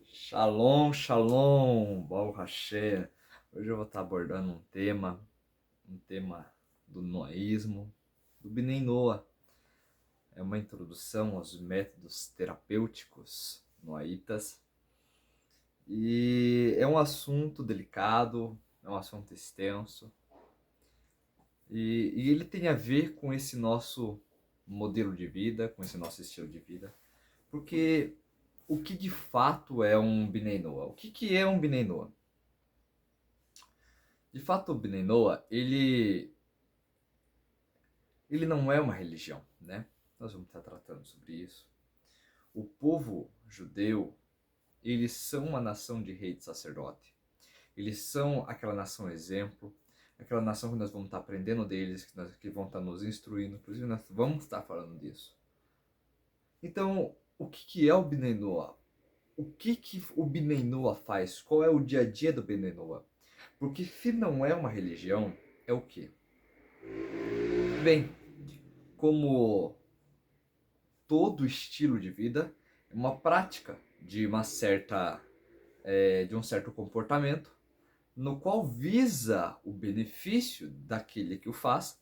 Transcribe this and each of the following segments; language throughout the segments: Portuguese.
Shalom, shalom, Baruch Hashem. Hoje eu vou estar abordando um tema do noaísmo, do Bnei Noa. É uma introdução aos métodos terapêuticos noaítas. E é um assunto delicado, é um assunto extenso. E ele tem a ver com esse nosso modelo de vida, com esse nosso estilo de vida. Porque o que de fato é um Bnei Noa? O que é um Bnei Noa? De fato, o Bnei Noa, ele não é uma religião, né? Nós vamos estar tratando sobre isso. O povo judeu, eles são uma nação de rei e de sacerdote. Eles são aquela nação exemplo, aquela nação que nós vamos estar aprendendo deles, que vão estar nos instruindo. Inclusive, nós vamos estar falando disso. Então, o que é o Bnei Noa? O que o Bnei Noa faz? Qual é o dia a dia do Bnei Noa? Porque se não é uma religião, é o quê? Bem, como todo estilo de vida, é uma prática de de um certo comportamento, no qual visa o benefício daquele que o faz,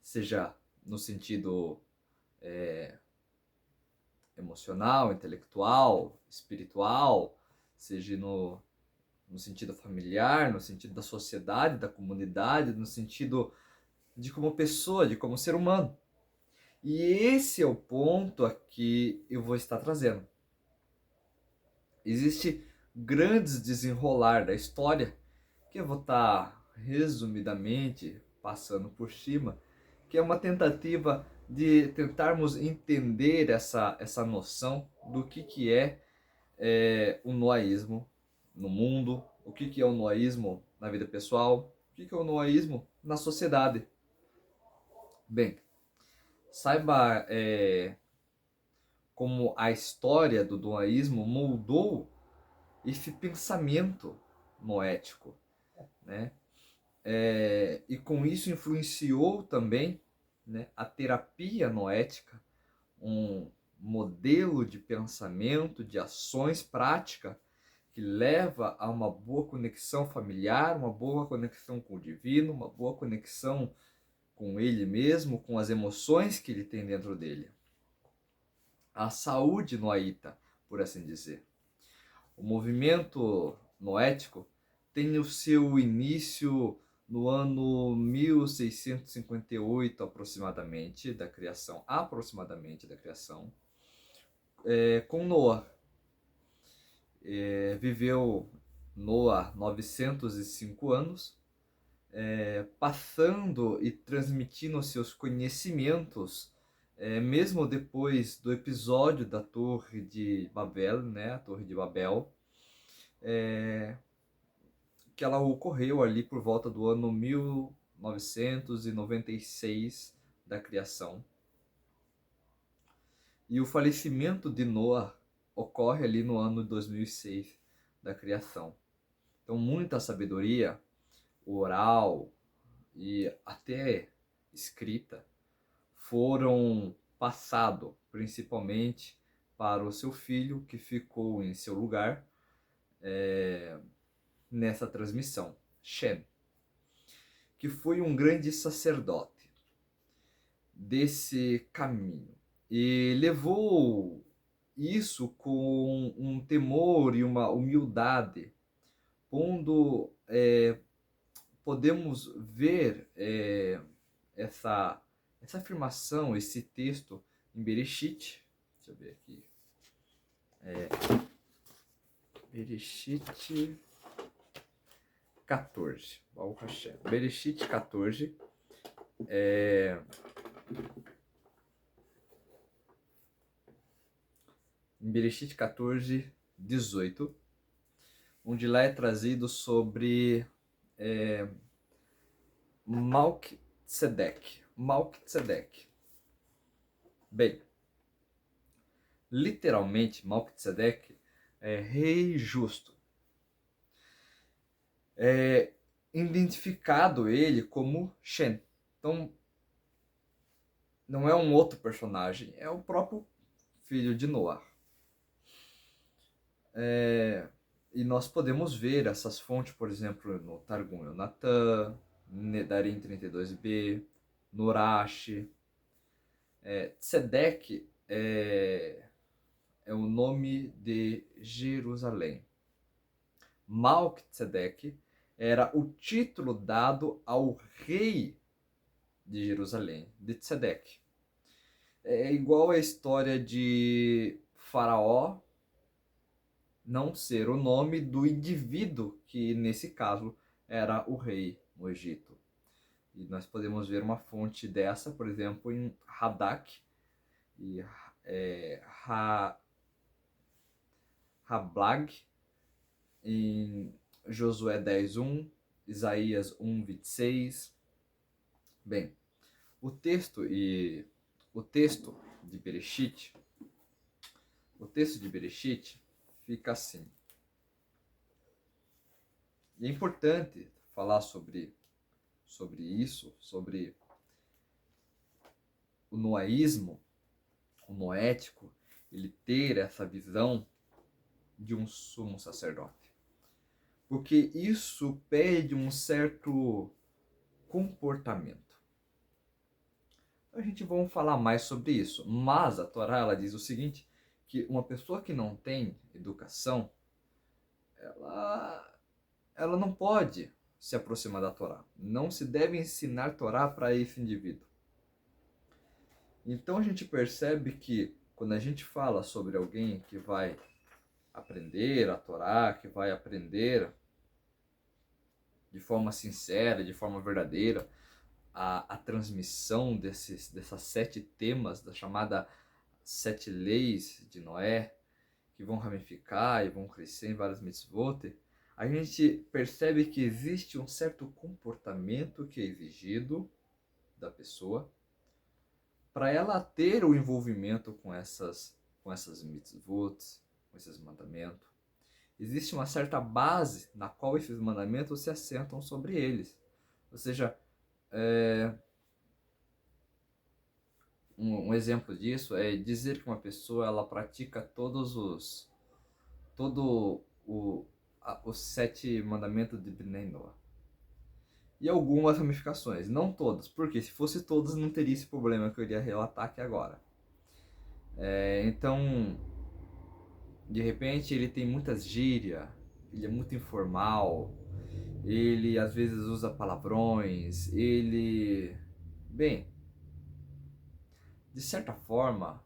seja no sentido emocional, intelectual, espiritual, seja no sentido familiar, no sentido da sociedade, da comunidade, no sentido de como pessoa, de como ser humano. E esse é o ponto a que eu vou estar trazendo. Existe grandes desenrolar da história que eu vou estar resumidamente passando por cima, que é uma tentativa de tentarmos entender essa noção do que é o noaísmo no mundo, o que é o noaísmo na vida pessoal, o que é o noaísmo na sociedade. Bem, saiba como a história do noaísmo moldou esse pensamento noético, né? E com isso influenciou também, né, a terapia noética, um modelo de pensamento, de ações práticas que leva a uma boa conexão familiar, uma boa conexão com o divino, uma boa conexão com ele mesmo, com as emoções que ele tem dentro dele. A saúde noaíta, por assim dizer. O movimento noético tem o seu início no ano 1658 aproximadamente da criação, com Noa. Viveu Noa 905 anos, passando e transmitindo seus conhecimentos, mesmo depois do episódio da Torre de Babel, né, a Torre de Babel, que ela ocorreu ali por volta do ano 1996 da criação. E o falecimento de Noa ocorre ali no ano 2006 da criação. Então, muita sabedoria oral e até escrita foram passado principalmente para o seu filho, que ficou em seu lugar nessa transmissão, Shem, que foi um grande sacerdote desse caminho e levou isso com um temor e uma humildade, pondo podemos ver essa afirmação, esse texto em Bereshit. Deixa eu ver aqui. Bereshit 14. Baruch Hashem. Bereshit 14. Em Bereshit 14, 18, onde lá é trazido sobre Malquitzedek. Bem, literalmente, Malquitzedek é rei justo. Identificado ele como Shem. Então, não é um outro personagem, é o próprio filho de Noah. E nós podemos ver essas fontes, por exemplo, no Targum Yonatan, Nedarim 32b, no Rashi. Tzedek é o nome de Jerusalém. Malquitzedek era o título dado ao rei de Jerusalém, de Tzedek. É igual a história de Faraó não ser o nome do indivíduo que, nesse caso, era o rei no Egito. E nós podemos ver uma fonte dessa, por exemplo, em Radak e Rablag, em Josué 10:1, Isaías 1:26. Bem, o texto de Bereshit, fica assim. E é importante falar sobre isso, sobre o noaísmo, o noético, ele ter essa visão de um sumo sacerdote. Porque isso pede um certo comportamento. A gente vai falar mais sobre isso, mas a Torá ela diz o seguinte, que uma pessoa que não tem educação, ela não pode se aproximar da Torá. Não se deve ensinar Torá para esse indivíduo. Então a gente percebe que quando a gente fala sobre alguém que vai aprender a Torá, que vai aprender de forma sincera, de forma verdadeira, a transmissão dessas 7 temas, da chamada 7 leis de Noé, que vão ramificar e vão crescer em várias mitzvot, a gente percebe que existe um certo comportamento que é exigido da pessoa para ela ter o envolvimento com essas mitzvot, com esses mandamentos. Existe uma certa base na qual esses mandamentos se assentam sobre eles. Ou seja, um exemplo disso é dizer que uma pessoa ela pratica todos os 7 mandamentos de Bnei Noah. E algumas ramificações, não todas, porque se fosse todas não teria esse problema que eu iria relatar aqui agora. Então, de repente ele tem muitas gírias, ele é muito informal, ele às vezes usa palavrões, bem, de certa forma,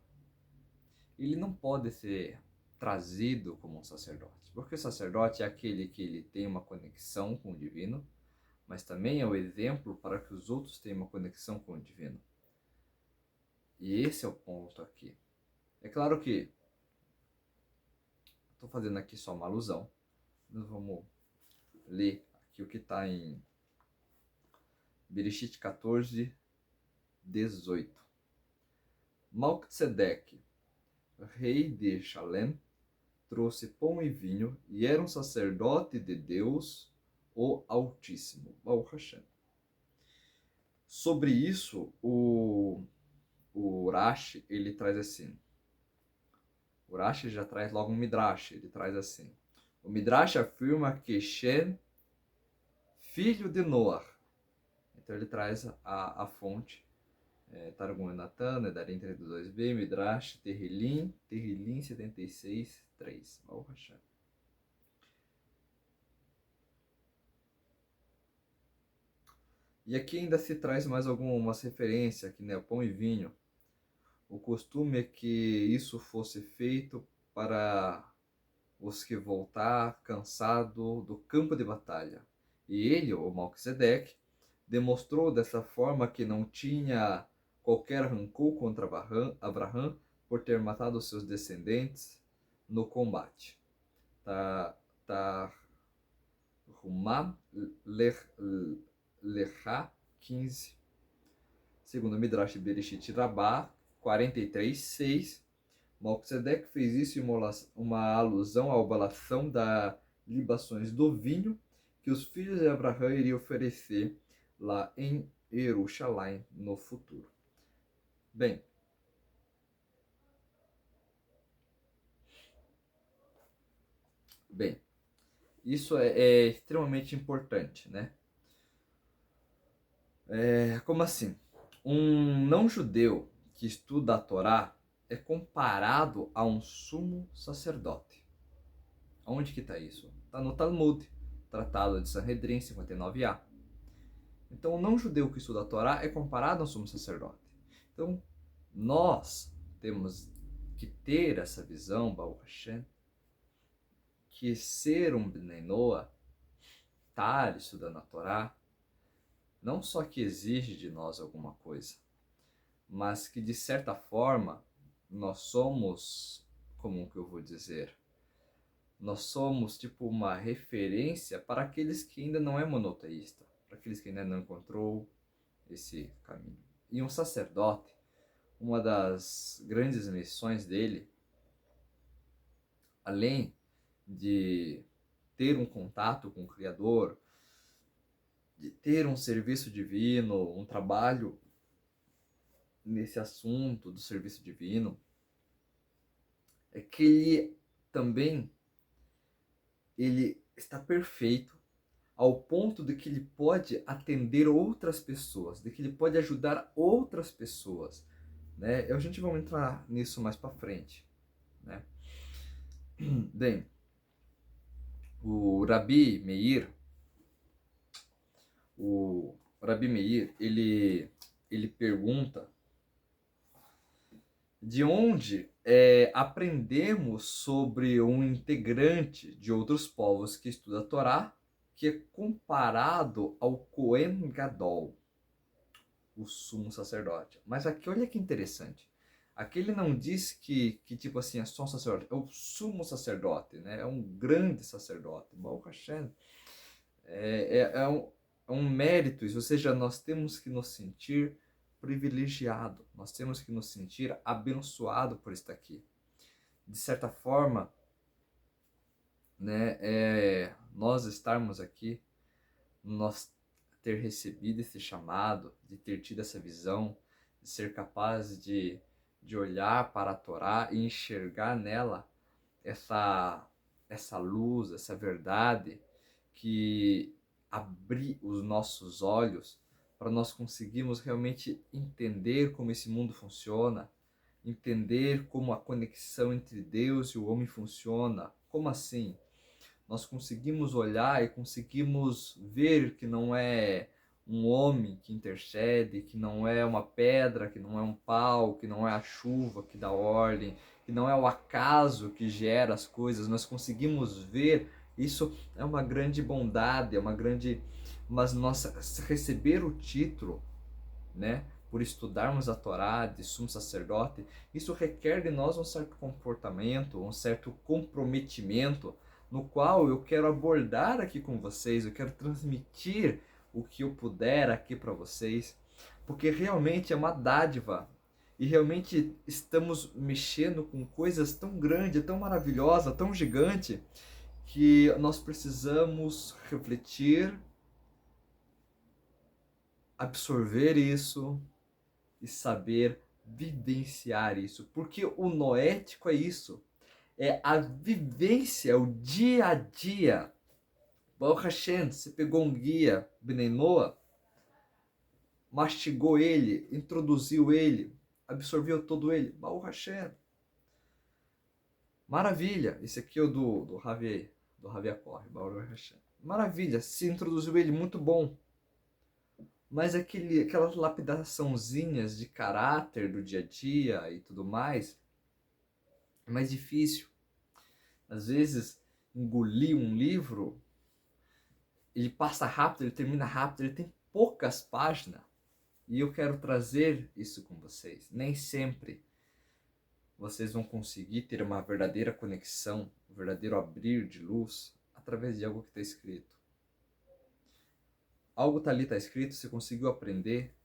ele não pode ser trazido como um sacerdote, porque o sacerdote é aquele que ele tem uma conexão com o divino, mas também é o exemplo para que os outros tenham uma conexão com o divino. E esse é o ponto aqui. É claro que estou fazendo aqui só uma alusão. Nós vamos ler aqui o que está em Bereshit 14:18. Malquitzedek, rei de Shalem, trouxe pão e vinho e era um sacerdote de Deus, o Altíssimo. Baruch Hashem. Sobre isso, o Rashi, ele traz assim. O Rashi já traz logo um Midrash, ele traz assim. O Midrash afirma que Shem, filho de Noah. Então ele traz a fonte. Targum Yonatan, Nedarim 32b, Midrash, Terrilim 76:3. Baruch Hashem. E aqui ainda se traz mais algumas referências, aqui, né? Pão e vinho. O costume é que isso fosse feito para os que voltar cansado do campo de batalha. E ele, o Malquisedeque, demonstrou dessa forma que não tinha qualquer rancor contra Abraham por ter matado seus descendentes no combate. Rumá Lechá 15. Segundo Midrash Bereshit Rabbah 43:6. Malquisedeque fez isso em uma alusão à oblação das libações do vinho que os filhos de Abraão iriam oferecer lá em Jerusalém no futuro. Bem, Bem, isso é extremamente importante, né? Como assim? Um não-judeu que estuda a Torá é comparado a um sumo sacerdote. Onde que está isso? Está no Talmud, Tratado de Sanhedrin 59a. Então, o não-judeu que estuda a Torá é comparado a um sumo sacerdote. Então, nós temos que ter essa visão, Baruch Hashem, que ser um Bnei Noah, estar estudando a Torá, não só que exige de nós alguma coisa, mas que de certa forma nós somos, como que eu vou dizer, nós somos tipo uma referência para aqueles que ainda não é monoteísta, para aqueles que ainda não encontrou esse caminho. E um sacerdote, uma das grandes missões dele, além de ter um contato com o Criador, de ter um serviço divino, um trabalho nesse assunto do serviço divino, é que ele também ele está perfeito ao ponto de que ele pode atender outras pessoas, de que ele pode ajudar outras pessoas, né? A gente vai entrar nisso mais para frente, né? Bem, o Rabi Meir, ele pergunta de onde aprendemos sobre um integrante de outros povos que estuda a Torá, que é comparado ao Cohen Gadol, o sumo sacerdote. Mas aqui, olha que interessante. Aqui ele não diz que tipo assim, é só um sacerdote, é o sumo sacerdote, né? É um grande sacerdote. Baruch Hashem. É um mérito, ou seja, nós temos que nos sentir privilegiado, nós temos que nos sentir abençoado por estar aqui. De certa forma, né, nós estarmos aqui, nós ter recebido esse chamado, de ter tido essa visão, de ser capaz de olhar para a Torá e enxergar nela essa luz, essa verdade que abrir os nossos olhos para nós conseguirmos realmente entender como esse mundo funciona, entender como a conexão entre Deus e o homem funciona. Como assim? Nós conseguimos olhar e conseguimos ver que não é um homem que intercede, que não é uma pedra, que não é um pau, que não é a chuva que dá ordem, que não é o acaso que gera as coisas. Nós conseguimos ver isso. É uma grande bondade, é uma grande... Mas nós receber o título, né, por estudarmos a Torá de sumo sacerdote, isso requer de nós um certo comportamento, um certo comprometimento, no qual eu quero abordar aqui com vocês, eu quero transmitir o que eu puder aqui para vocês, porque realmente é uma dádiva e realmente estamos mexendo com coisas tão grandes, tão maravilhosas, tão gigante, que nós precisamos refletir, absorver isso e saber vivenciar isso, porque o noético é isso, é a vivência, é o dia a dia. Baruch Hashem, você pegou um guia, Bnei Noah, mastigou ele, introduziu ele, absorveu todo ele, Baruch Hashem. Maravilha, esse aqui é o do Ravi Acorre, Baruch Hashem. Maravilha, se introduziu ele, muito bom. Mas aquelas lapidaçãozinhas de caráter do dia a dia e tudo mais, é mais difícil. Às vezes, engolir um livro, ele passa rápido, ele termina rápido, ele tem poucas páginas. E eu quero trazer isso com vocês. Nem sempre vocês vão conseguir ter uma verdadeira conexão, um verdadeiro abrir de luz através de algo que está escrito. Algo ali está escrito, você conseguiu aprender,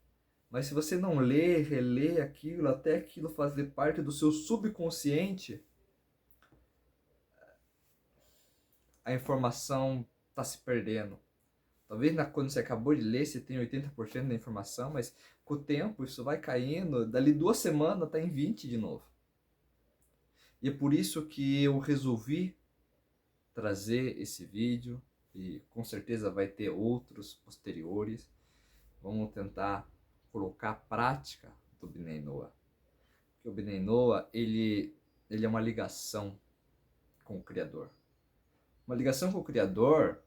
mas se você não lê, relê aquilo, até aquilo fazer parte do seu subconsciente, a informação está se perdendo. Talvez quando você acabou de ler, você tem 80% da informação, mas com o tempo isso vai caindo, dali 2 semanas está em 20 de novo. E é por isso que eu resolvi trazer esse vídeo e com certeza vai ter outros posteriores. Vamos tentar colocar a prática do Bnei Noah. Porque o Bnei Noah, ele é uma ligação com o Criador. Uma ligação com o Criador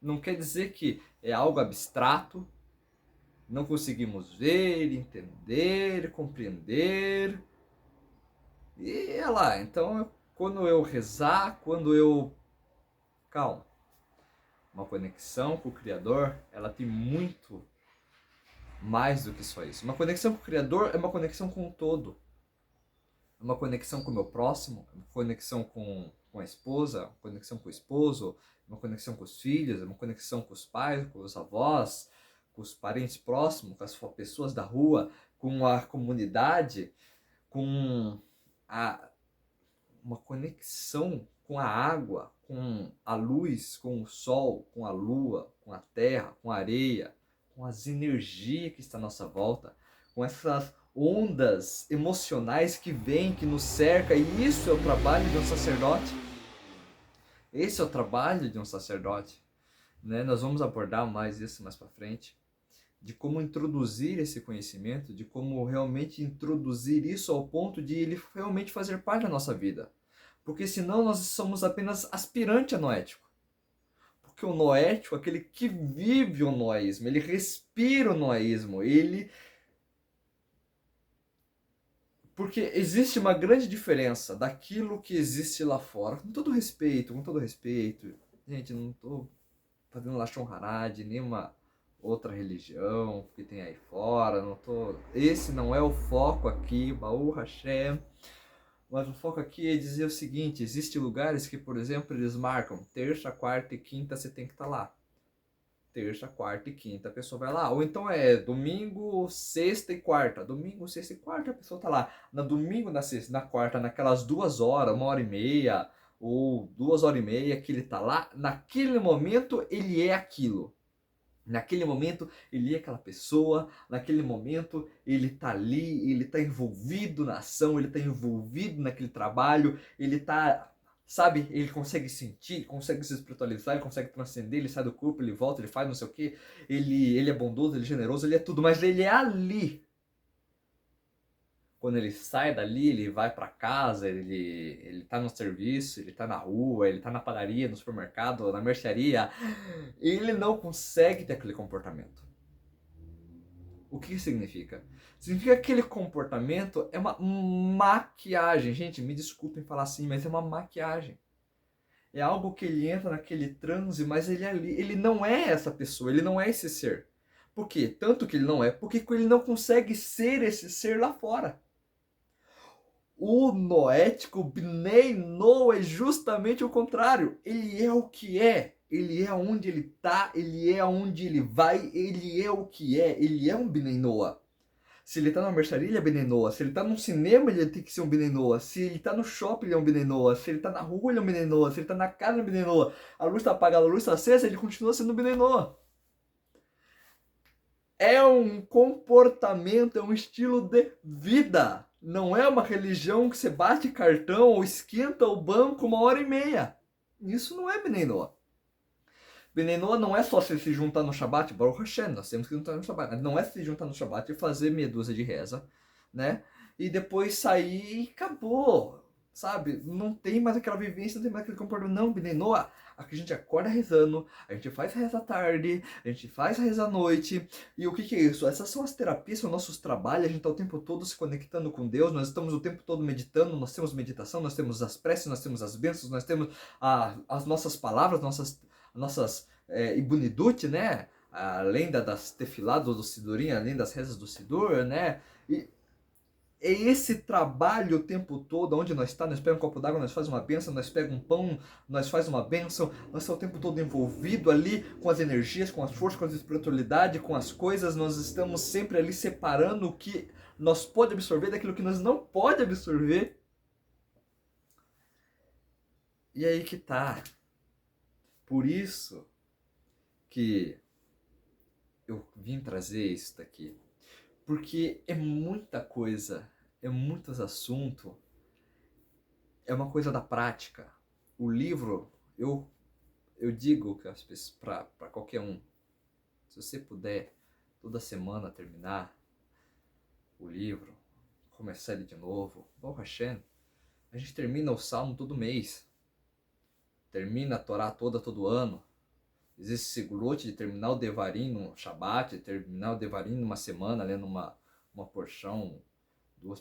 não quer dizer que é algo abstrato, não conseguimos ver, entender, compreender. E é lá, então quando eu rezar, quando eu... Calma. Uma conexão com o Criador, ela tem muito mais do que só isso. Uma conexão com o Criador é uma conexão com o todo. É uma conexão com o meu próximo, é uma conexão com a esposa, uma conexão com o esposo, uma conexão com os filhos, é uma conexão com os pais, com os avós, com os parentes próximos, com as pessoas da rua, com a comunidade, com uma conexão com a água, com a luz, com o sol, com a lua, com a terra, com a areia, com as energias que estão à nossa volta, com essas ondas emocionais que vêm, que nos cercam. E isso é o trabalho de um sacerdote. Esse é o trabalho de um sacerdote, né? Nós vamos abordar mais isso mais para frente, de como introduzir esse conhecimento, de como realmente introduzir isso ao ponto de ele realmente fazer parte da nossa vida. Porque senão nós somos apenas aspirante a noético. Porque o noético, aquele que vive o noísmo, ele respira o noísmo, ele... Porque existe uma grande diferença daquilo que existe lá fora, com todo respeito, gente, não estou fazendo Lashon Hara de nenhuma outra religião que tem aí fora, não tô... Esse não é o foco aqui, Baú Hashem. Mas o foco aqui é dizer o seguinte: existem lugares que, por exemplo, eles marcam terça, quarta e quinta, você tem que estar lá. Terça, quarta e quinta a pessoa vai lá. Ou então é domingo, sexta e quarta. Domingo, sexta e quarta a pessoa tá lá. No domingo, na sexta, na quarta, naquelas 2 horas, 1h30 ou 2 horas e meia que ele tá lá, naquele momento ele é aquilo. Naquele momento ele é aquela pessoa, naquele momento ele tá ali, ele tá envolvido na ação, ele tá envolvido naquele trabalho, ele tá, sabe, ele consegue sentir, ele consegue se espiritualizar, ele consegue transcender, ele sai do corpo, ele volta, ele faz não sei o que, ele é bondoso, ele é generoso, ele é tudo, mas ele é ali. Quando ele sai dali, ele vai para casa, ele tá no serviço, ele tá na rua, ele tá na padaria, no supermercado, na mercearia, ele não consegue ter aquele comportamento. O que significa? Significa que aquele comportamento é uma maquiagem. Gente, me desculpem falar assim, mas é uma maquiagem. É algo que ele entra naquele transe, mas ele é ali, ele não é essa pessoa, ele não é esse ser. Por quê? Tanto que ele não é, porque ele não consegue ser esse ser lá fora. O noético, o Bnei Noah, é justamente o contrário. Ele é o que é. Ele é onde ele está, ele é onde ele vai, ele é o que é. Ele é um Bnei Noah. Se ele está na mercearia, ele é Bnei Noah. Se ele está no cinema, ele tem que ser um Bnei Noah. Se ele está no shopping, ele é um Bnei Noah. Se ele está na rua, ele é um Bnei Noah. Se ele está na casa, ele é um Bnei Noah. A luz está apagada, a luz está acesa, ele continua sendo um Bnei Noah. É um comportamento, é um estilo de vida. Não é uma religião que você bate cartão ou esquenta o banco 1h30. Isso não é Bnei Noah. Bnei Noah não é só você se juntar no Shabbat, Baruch Hashem, nós temos que juntar no Shabbat. Não é se juntar no Shabbat e fazer meia dúzia de reza, né? E depois sair e acabou, sabe? Não tem mais aquela vivência, não tem mais aquele comportamento. Não, Bnei Noah, aqui a gente acorda rezando, a gente faz reza à tarde, a gente faz reza à noite. E o que é isso? Essas são as terapias, são nossos trabalhos, a gente está o tempo todo se conectando com Deus, nós estamos o tempo todo meditando, nós temos meditação, nós temos as preces, nós temos as bênçãos, nós temos as nossas palavras, nossas Ibunidut, né? Além das tefilados do Sidurim, além das rezas do Sidur, né? E é esse trabalho o tempo todo, onde nós estamos, nós pegamos um copo d'água, nós fazemos uma bênção, nós pegamos um pão, nós fazemos uma bênção, nós estamos o tempo todo envolvido ali com as energias, com as forças, com a espiritualidade, com as coisas, nós estamos sempre ali separando o que nós pode absorver daquilo que nós não pode absorver. E aí que tá. Por isso que eu vim trazer isso daqui. Porque é muita coisa, é muitos assuntos, é uma coisa da prática. O livro eu digo que para qualquer um, se você puder toda semana terminar o livro, começar ele de novo, Baruch Hashem, a gente termina o Salmo todo mês, termina a Torá toda todo ano. Existe esse segulot de terminar o Devarim no Shabbat, de terminar o Devarim numa semana, lendo uma porção, duas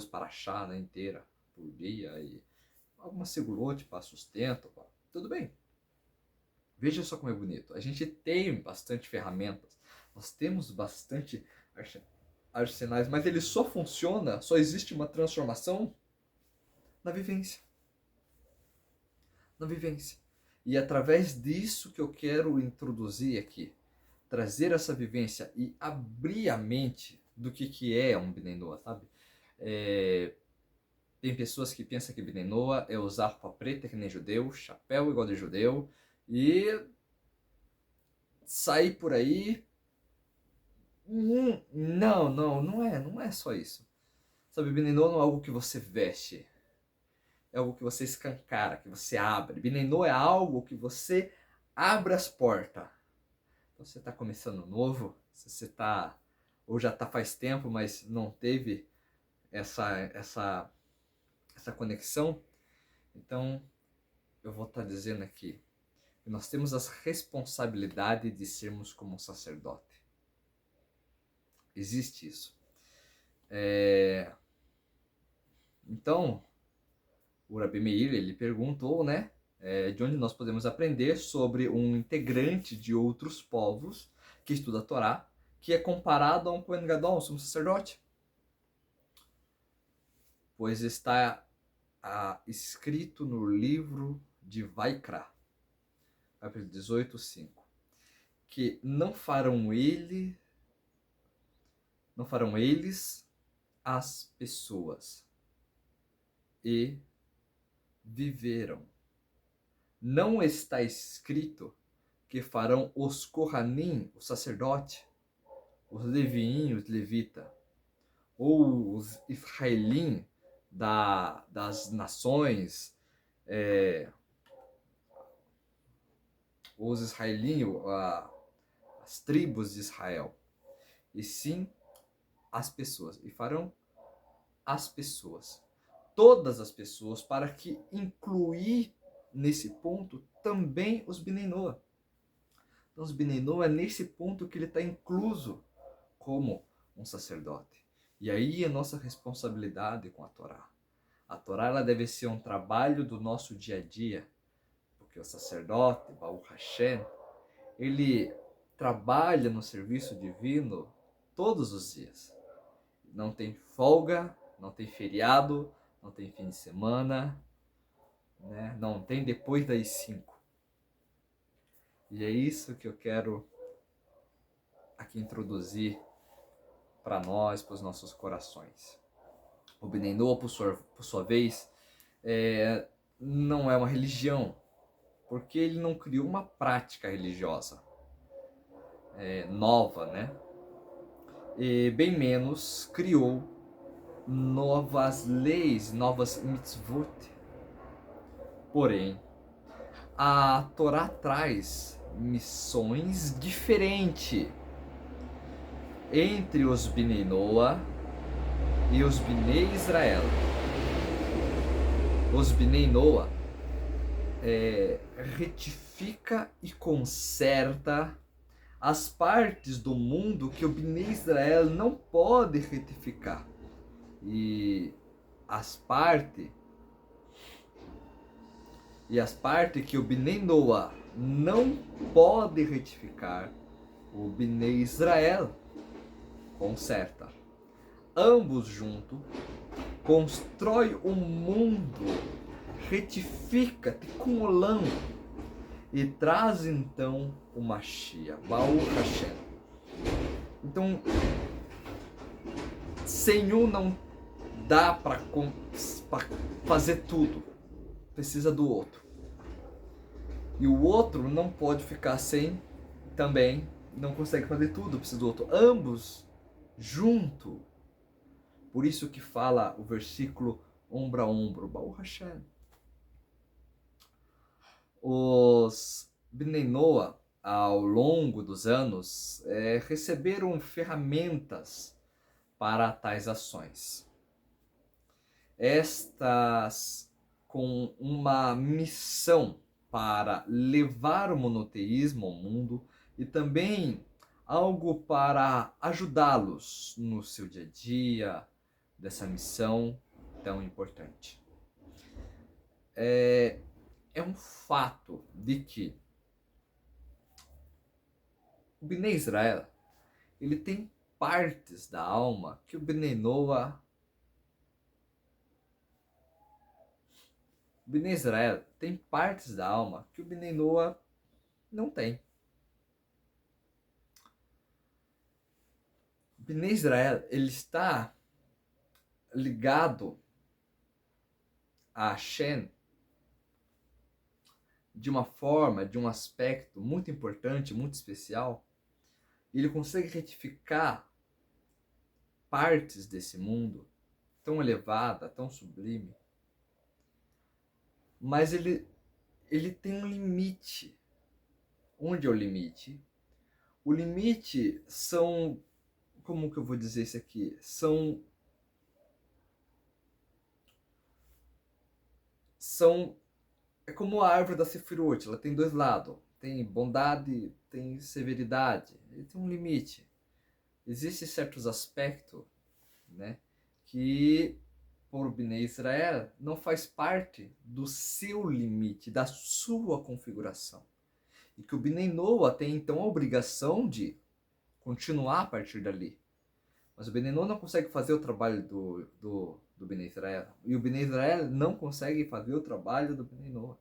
paraxá, né, inteira por dia, e alguma segulot para sustento, tudo bem. Veja só como é bonito. A gente tem bastante ferramentas, nós temos bastante arsenais, mas ele só funciona, só existe uma transformação na vivência. Na vivência. E através disso que eu quero introduzir aqui, trazer essa vivência e abrir a mente do que é um Bnei Noah, sabe? Tem pessoas que pensam que Bnei Noah é usar roupa preta que nem judeu, chapéu igual de judeu, e sair por aí. Não é só isso. Sabe, Bnei Noah não é algo que você veste, é algo que você escancara, que você abre. Bnei Noah é algo que você abre as portas. Então, você está começando novo, se você está, ou já está faz tempo, mas não teve essa conexão, então eu vou estar dizendo aqui que nós temos a responsabilidade de sermos como um sacerdote. Existe isso. Então, o Rabi Meir, ele perguntou, né, de onde nós podemos aprender sobre um integrante de outros povos que estuda a Torá, que é comparado a um Kohen Gadol, um sumo sacerdote. Pois está escrito no livro de Vaikra, capítulo 18:5, que não farão eles as pessoas e viveram. Não está escrito que farão os Kohanim, o sacerdote, os Leviim, os levita, ou os Israelim das nações, os Israelim, as tribos de Israel, e sim as pessoas, e farão as pessoas, todas as pessoas, para que incluir nesse ponto também os Bnei Noah. Então os Bnei Noah é nesse ponto que ele está incluso como um sacerdote. E aí a nossa responsabilidade com a Torá. A Torá ela deve ser um trabalho do nosso dia a dia, porque o sacerdote, Baruch Hashem, ele trabalha no serviço divino todos os dias. Não tem folga, não tem feriado, não tem fim de semana, né? Não tem depois das 5. E é isso que eu quero aqui introduzir para nós, para os nossos corações. O Bnei Noah, por sua vez, não é uma religião, porque ele não criou uma prática religiosa nova, né? E bem menos criou novas leis, novas mitzvot. Porém, a Torá traz missões diferentes entre os Bnei Noah e os Bnei Israel. Os Bnei Noah retifica e conserta as partes do mundo que o Bnei Israel não pode retificar. E as partes que o Bnei Noah não pode retificar, o Bnei Israel conserta. Ambos juntos constrói um mundo, retifica, tikkun olam, e traz então o Mashiach, Baruch Hashem. Então, sem um não dá para fazer tudo, precisa do outro. E o outro não pode ficar sem, também não consegue fazer tudo, precisa do outro. Ambos junto. Por isso que fala o versículo ombro a ombro, Baruch Hashem. Os Bnei Noah, ao longo dos anos, receberam ferramentas para tais ações. Estas com uma missão para levar o monoteísmo ao mundo e também algo para ajudá-los no seu dia a dia, dessa missão tão importante. É um fato de que o Bnei Israel, ele tem partes da alma que o Bnei Noah... O Bnei Israel tem partes da alma que o Bnei Noah não tem. O Bnei Israel, ele está ligado a Hashem de uma forma, de um aspecto muito importante, muito especial. Ele consegue retificar partes desse mundo tão elevada, tão sublime, mas ele tem um limite. Onde é o limite? O limite são, como que eu vou dizer isso aqui? É como a árvore da Sefirot, ela tem dois lados. Tem bondade, tem severidade. Ele tem um limite. Existem certos aspectos, né, que por Bnei Israel não faz parte do seu limite, da sua configuração. E que o Bnei Noah tem então a obrigação de continuar a partir dali. Mas o Bnei Noah não consegue fazer o trabalho do Bnei Israel. E o Bnei Israel não consegue fazer o trabalho do Bnei Noah.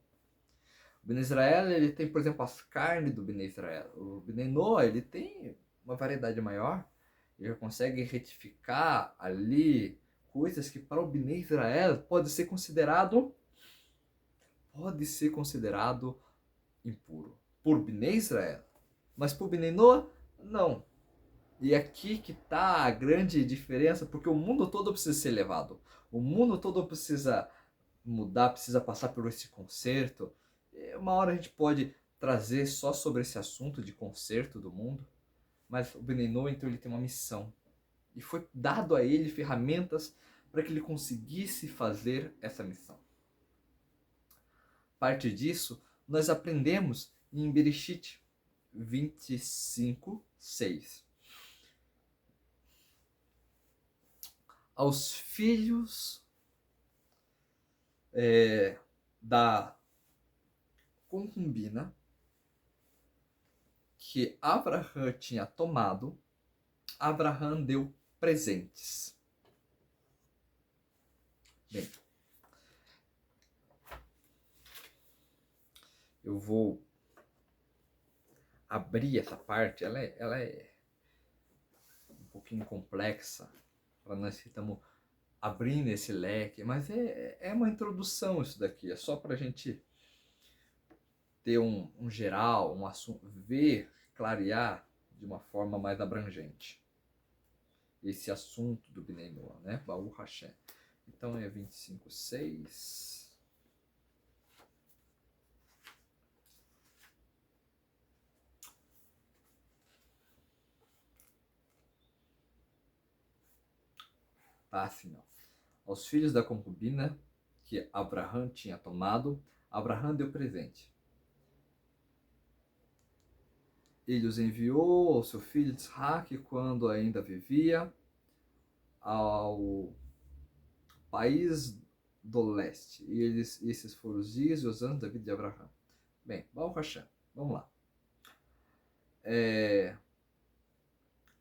O Bnei Israel, ele tem, por exemplo, as carnes do Bnei Israel. O Bnei Noah, ele tem uma variedade maior. Ele consegue retificar ali coisas que para o Bnei Israel pode ser considerado impuro. Por Bnei Israel. Mas por Bnei Noah, não. E aqui que está a grande diferença, porque o mundo todo precisa ser elevado. O mundo todo precisa mudar, precisa passar por esse conserto. Uma hora a gente pode trazer só sobre esse assunto de conserto do mundo, mas o Bnei Noah, então, ele tem uma missão. E foi dado a ele ferramentas para que ele conseguisse fazer essa missão. Parte disso, nós aprendemos em Bereshit 25:6. Aos filhos da concubina que Abraham tinha tomado, Abraham deu presentes. Bem, eu vou abrir essa parte, ela é um pouquinho complexa, para nós que estamos abrindo esse leque, mas é uma introdução isso daqui, é só para a gente ter um geral, um assunto, ver, clarear de uma forma mais abrangente esse assunto do Bnei Noah, né? Baruch Hashem. Então é 25:6. Tá assim, ó. Aos filhos da concubina que Abraham tinha tomado, Abraham deu presente. Ele os enviou ao seu filho Isaac quando ainda vivia ao país do leste. E esses foram os dias e os anos da vida de Abraham. Bem, Baruch Hashem, vamos lá.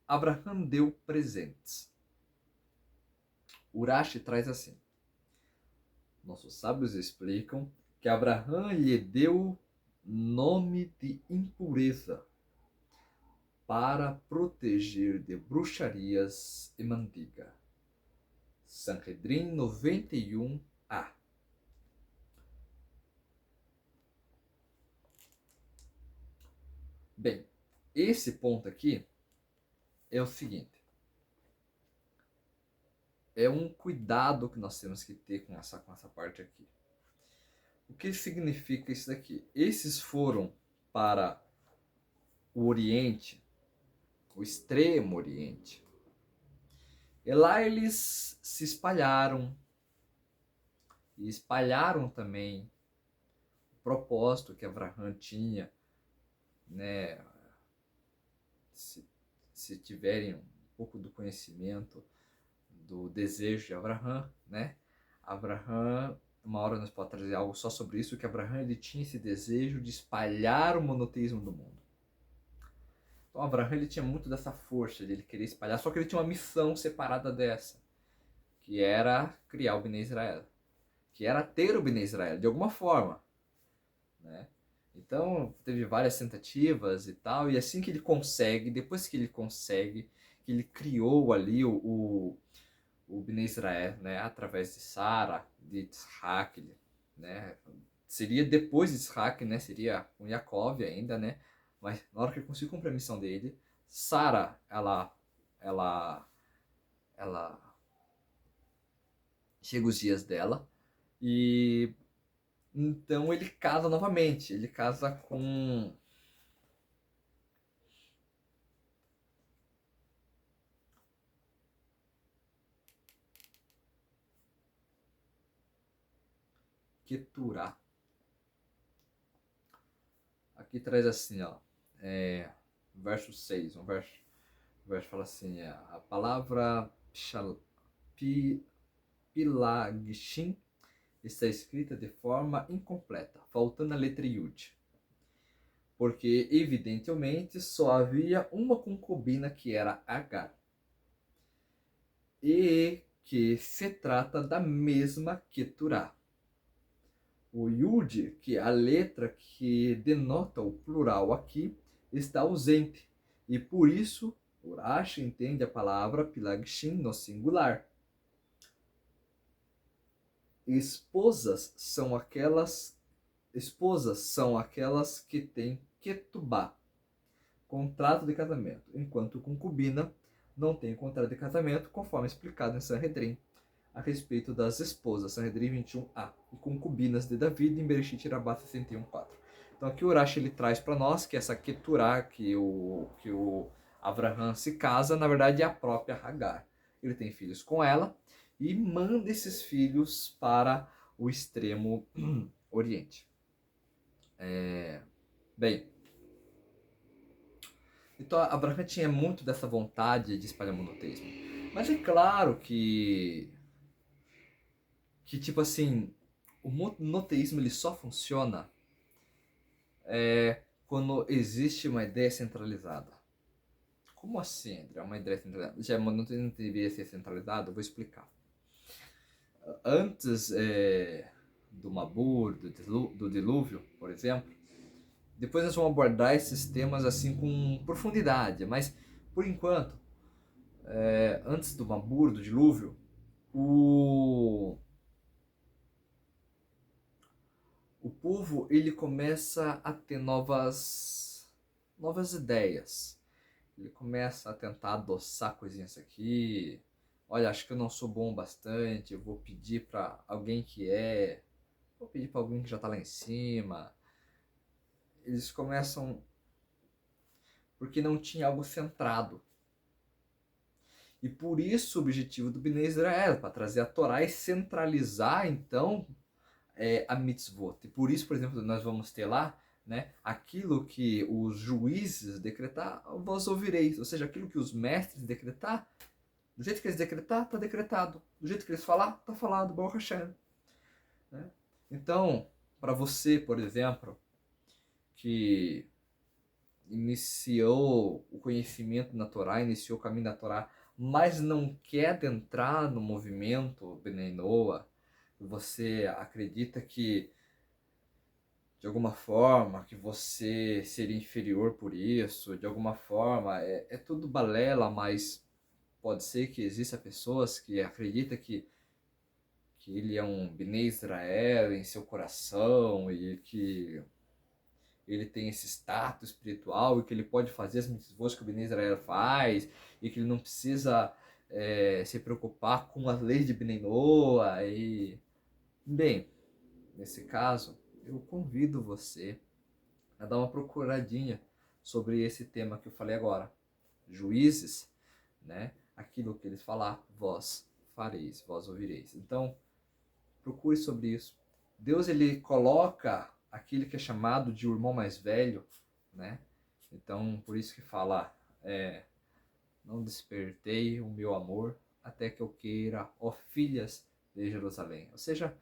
Abraham deu presentes. Urashi traz assim. Nossos sábios explicam que Abraham lhe deu nome de impureza para proteger de bruxarias e mandiga. Sanhedrin 91a. Bem, esse ponto aqui é o seguinte. É um cuidado que nós temos que ter com essa parte aqui. O que significa isso daqui? Esses foram para o Oriente, o Extremo Oriente. E lá eles se espalharam, e espalharam também o propósito que Abraham tinha, né? Se, se tiverem um pouco do conhecimento do desejo de Abraham, né? Abraham, uma hora nós podemos trazer algo só sobre isso, que Abraham ele tinha esse desejo de espalhar o monoteísmo do mundo. Então Abraham ele tinha muito dessa força de ele querer espalhar, só que ele tinha uma missão separada dessa, que era criar o Bnei Israel, que era ter o Bnei Israel de alguma forma, né? Então teve várias tentativas e tal, e assim que ele consegue, depois que ele consegue, que ele criou ali o Bnei Israel, né, através de Sara, de Isaac, né, seria depois de Isaac, né, seria com Yaakov ainda, né, mas na hora que ele conseguiu cumprir a missão dele, Sara, ela chega os dias dela e então ele casa novamente, ele casa com Keturah. Aqui traz assim, ó, verso 6, o verso fala assim, a palavra Pilagshim está escrita de forma incompleta, faltando a letra Yud, porque evidentemente só havia uma concubina que era Agar, e que se trata da mesma Keturah. O Yud, que é a letra que denota o plural aqui, está ausente, e por isso Urash entende a palavra Pilagshim no singular. Esposas são aquelas que têm ketubá, contrato de casamento, enquanto concubina não tem contrato de casamento, conforme explicado em Sanhedrin a respeito das esposas, Sanhedrin 21a, e concubinas de Davi em Bereshit Rabá 61:4. Então aqui o Urash ele traz para nós que essa Keturah que o Abraham se casa, na verdade é a própria Hagar. Ele tem filhos com ela e manda esses filhos para o extremo Oriente. Bem, então Abraham tinha muito dessa vontade de espalhar monoteísmo. Mas é claro que tipo assim, o monoteísmo ele só funciona quando existe uma ideia centralizada. Como assim, André? Uma ideia centralizada? Já monoteísmo deveria ser centralizado? Eu vou explicar. Antes do Mabur, do dilúvio, por exemplo, depois nós vamos abordar esses temas assim com profundidade, mas por enquanto, antes do Mabur, do dilúvio, o povo ele começa a ter novas ideias. Ele começa a tentar adoçar coisinhas aqui. Olha, acho que eu não sou bom bastante, eu vou pedir para alguém que é, vou pedir para alguém que já está lá em cima. Eles começam porque não tinha algo centrado. E por isso o objetivo do Bnei Israel, para trazer a Torá e centralizar então a mitzvot. E por isso, por exemplo, nós vamos ter lá, né, aquilo que os juízes decretar, vós ouvireis. Ou seja, aquilo que os mestres decretar, do jeito que eles decretar, está decretado. Do jeito que eles falar, está falado. Baruch Hashem. Né? Então, para você, por exemplo, que iniciou o conhecimento na Torá, iniciou o caminho da Torá, mas não quer adentrar no movimento Bnei Noah, você acredita que de alguma forma que você seria inferior por isso, de alguma forma, é tudo balela, mas pode ser que exista pessoas que acreditam que ele é um Bnei Israel em seu coração e que ele tem esse status espiritual e que ele pode fazer as mitzvot que o Bnei Israel faz e que ele não precisa se preocupar com as leis de Bnei Noah e... Bem, nesse caso, eu convido você a dar uma procuradinha sobre esse tema que eu falei agora. Juízes, né? Aquilo que eles falar, vós fareis, vós ouvireis. Então, procure sobre isso. Deus, ele coloca aquele que é chamado de o irmão mais velho, né? Então, por isso que fala, não despertei o meu amor até que eu queira, ó filhas de Jerusalém. Ou seja,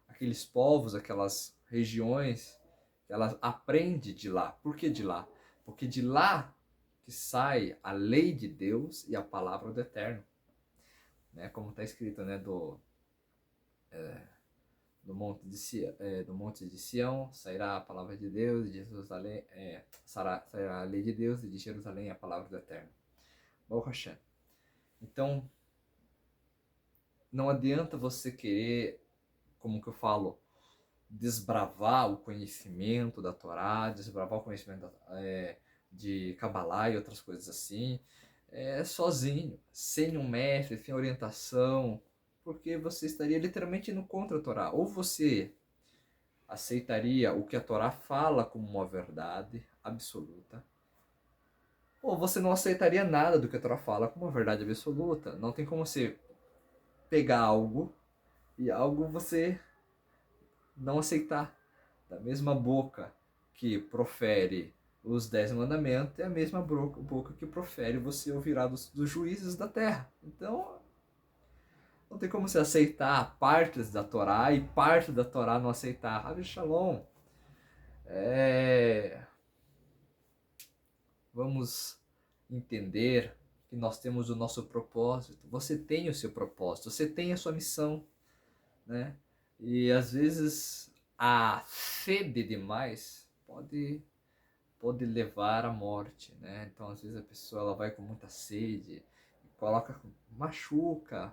aqueles povos, aquelas regiões, elas aprendem de lá. Por que de lá? Porque de lá que sai a lei de Deus e a palavra do Eterno. Né? Como está escrito, né? Do monte de Sião sairá a palavra de Deus, e de Jerusalém sairá a lei de Deus, e de Jerusalém a palavra do Eterno. Baruch Hashem. Então, não adianta você querer, como que eu falo, desbravar o conhecimento da Torá, desbravar o conhecimento de Kabbalah e outras coisas assim, sozinho, sem um mestre, sem orientação, porque você estaria literalmente indo contra a Torá. Ou você aceitaria o que a Torá fala como uma verdade absoluta, ou você não aceitaria nada do que a Torá fala como uma verdade absoluta. Não tem como você pegar algo e algo você não aceitar. Da mesma boca que profere os 10 mandamentos é a mesma boca que profere você ouvirá dos juízes da terra. Então, não tem como você aceitar partes da Torá e parte da Torá não aceitar. Rabi Shalom. Vamos entender que nós temos o nosso propósito. Você tem o seu propósito, você tem a sua missão, né? E às vezes a sede demais pode levar à morte, né? Então às vezes a pessoa ela vai com muita sede, machuca,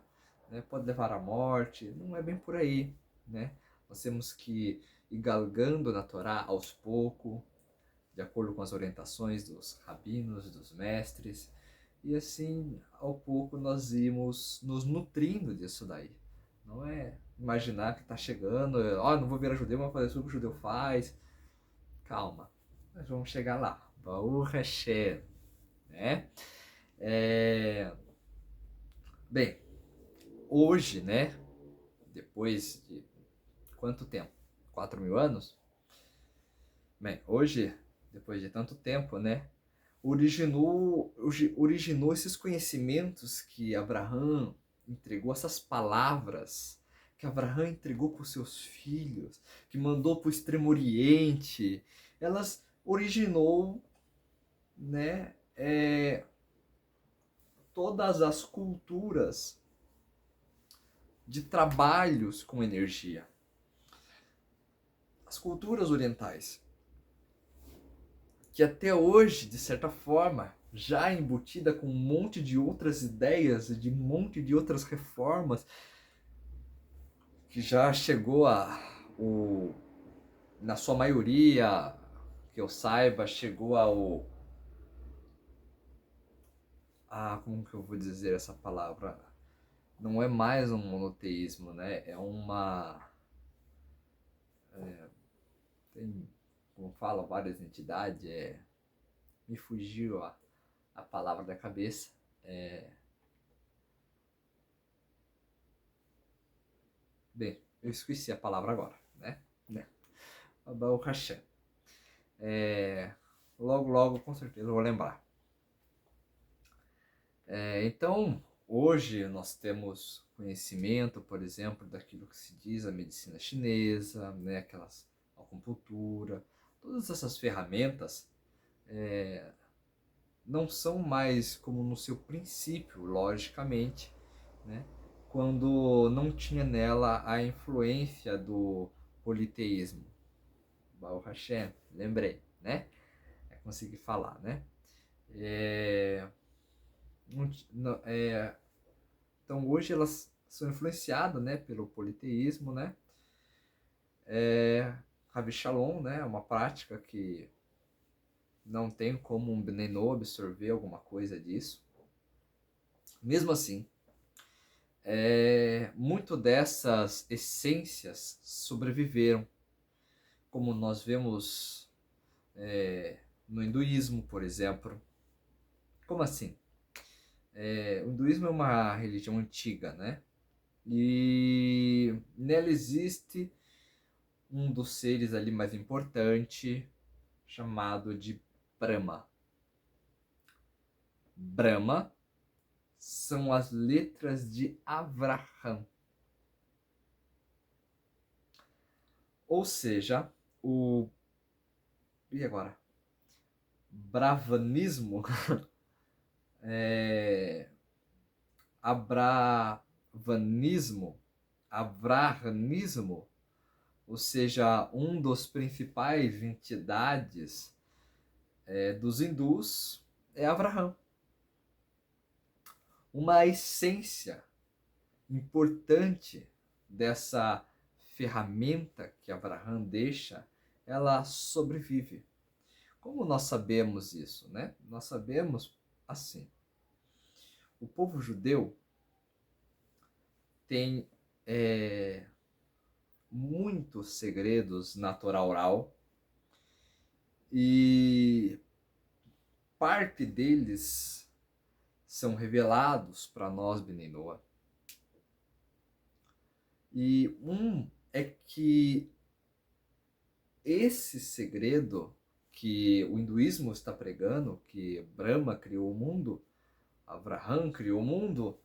né? Pode levar à morte. Não é bem por aí, né? Nós temos que ir galgando na Torá aos poucos, de acordo com as orientações dos rabinos, dos mestres, e assim, ao pouco, nós íamos nos nutrindo disso daí. Não é imaginar que está chegando, não vou virar judeu, mas vou fazer tudo que o judeu faz. Calma, nós vamos chegar lá. Baruch Hashem, né? Bem, hoje, né, depois de quanto tempo? 4.000 anos? Bem, hoje, depois de tanto tempo, né, originou esses conhecimentos que Abraão entregou, essas palavras que Abraão entregou para os seus filhos, que mandou para o Extremo Oriente, elas originou, né, todas as culturas de trabalhos com energia. As culturas orientais, que até hoje, de certa forma, já embutida com um monte de outras ideias, de um monte de outras reformas, que já chegou na sua maioria, que eu saiba, chegou como que eu vou dizer essa palavra? Não é mais um monoteísmo, né? Tem, como fala, várias entidades, me fugiu a palavra da cabeça. Bem, eu esqueci a palavra agora, né? Baruch Hashem. Logo, com certeza eu vou lembrar. Então, hoje nós temos conhecimento, por exemplo, daquilo que se diz a medicina chinesa, né? A acupuntura, todas essas ferramentas não são mais como no seu princípio, logicamente, né? Quando não tinha nela a influência do politeísmo. Baruch Hashem, lembrei, né? Consegui falar, né? Então hoje elas são influenciadas, né, pelo politeísmo, né? Rabi Shalom, né, é uma prática que não tem como um Benenô absorver alguma coisa disso. Mesmo assim, muito dessas essências sobreviveram, como nós vemos no hinduísmo, por exemplo. Como assim? O hinduísmo é uma religião antiga, né? E nela existe um dos seres ali mais importante, chamado de Brahma. Brahma são as letras de Avraham. Ou seja, E agora? Brahmanismo Abrahamismo, Abrahanismo, ou seja, um dos principais entidades dos hindus é Abraham. Uma essência importante dessa ferramenta que Abraham deixa, ela sobrevive. Como nós sabemos isso, né? Nós sabemos assim. O povo judeu tem muitos segredos na Torá oral e parte deles são revelados para nós, Bnei Noach. E é que esse segredo que o hinduísmo está pregando, que Brahma criou o mundo, Avraham criou o mundo,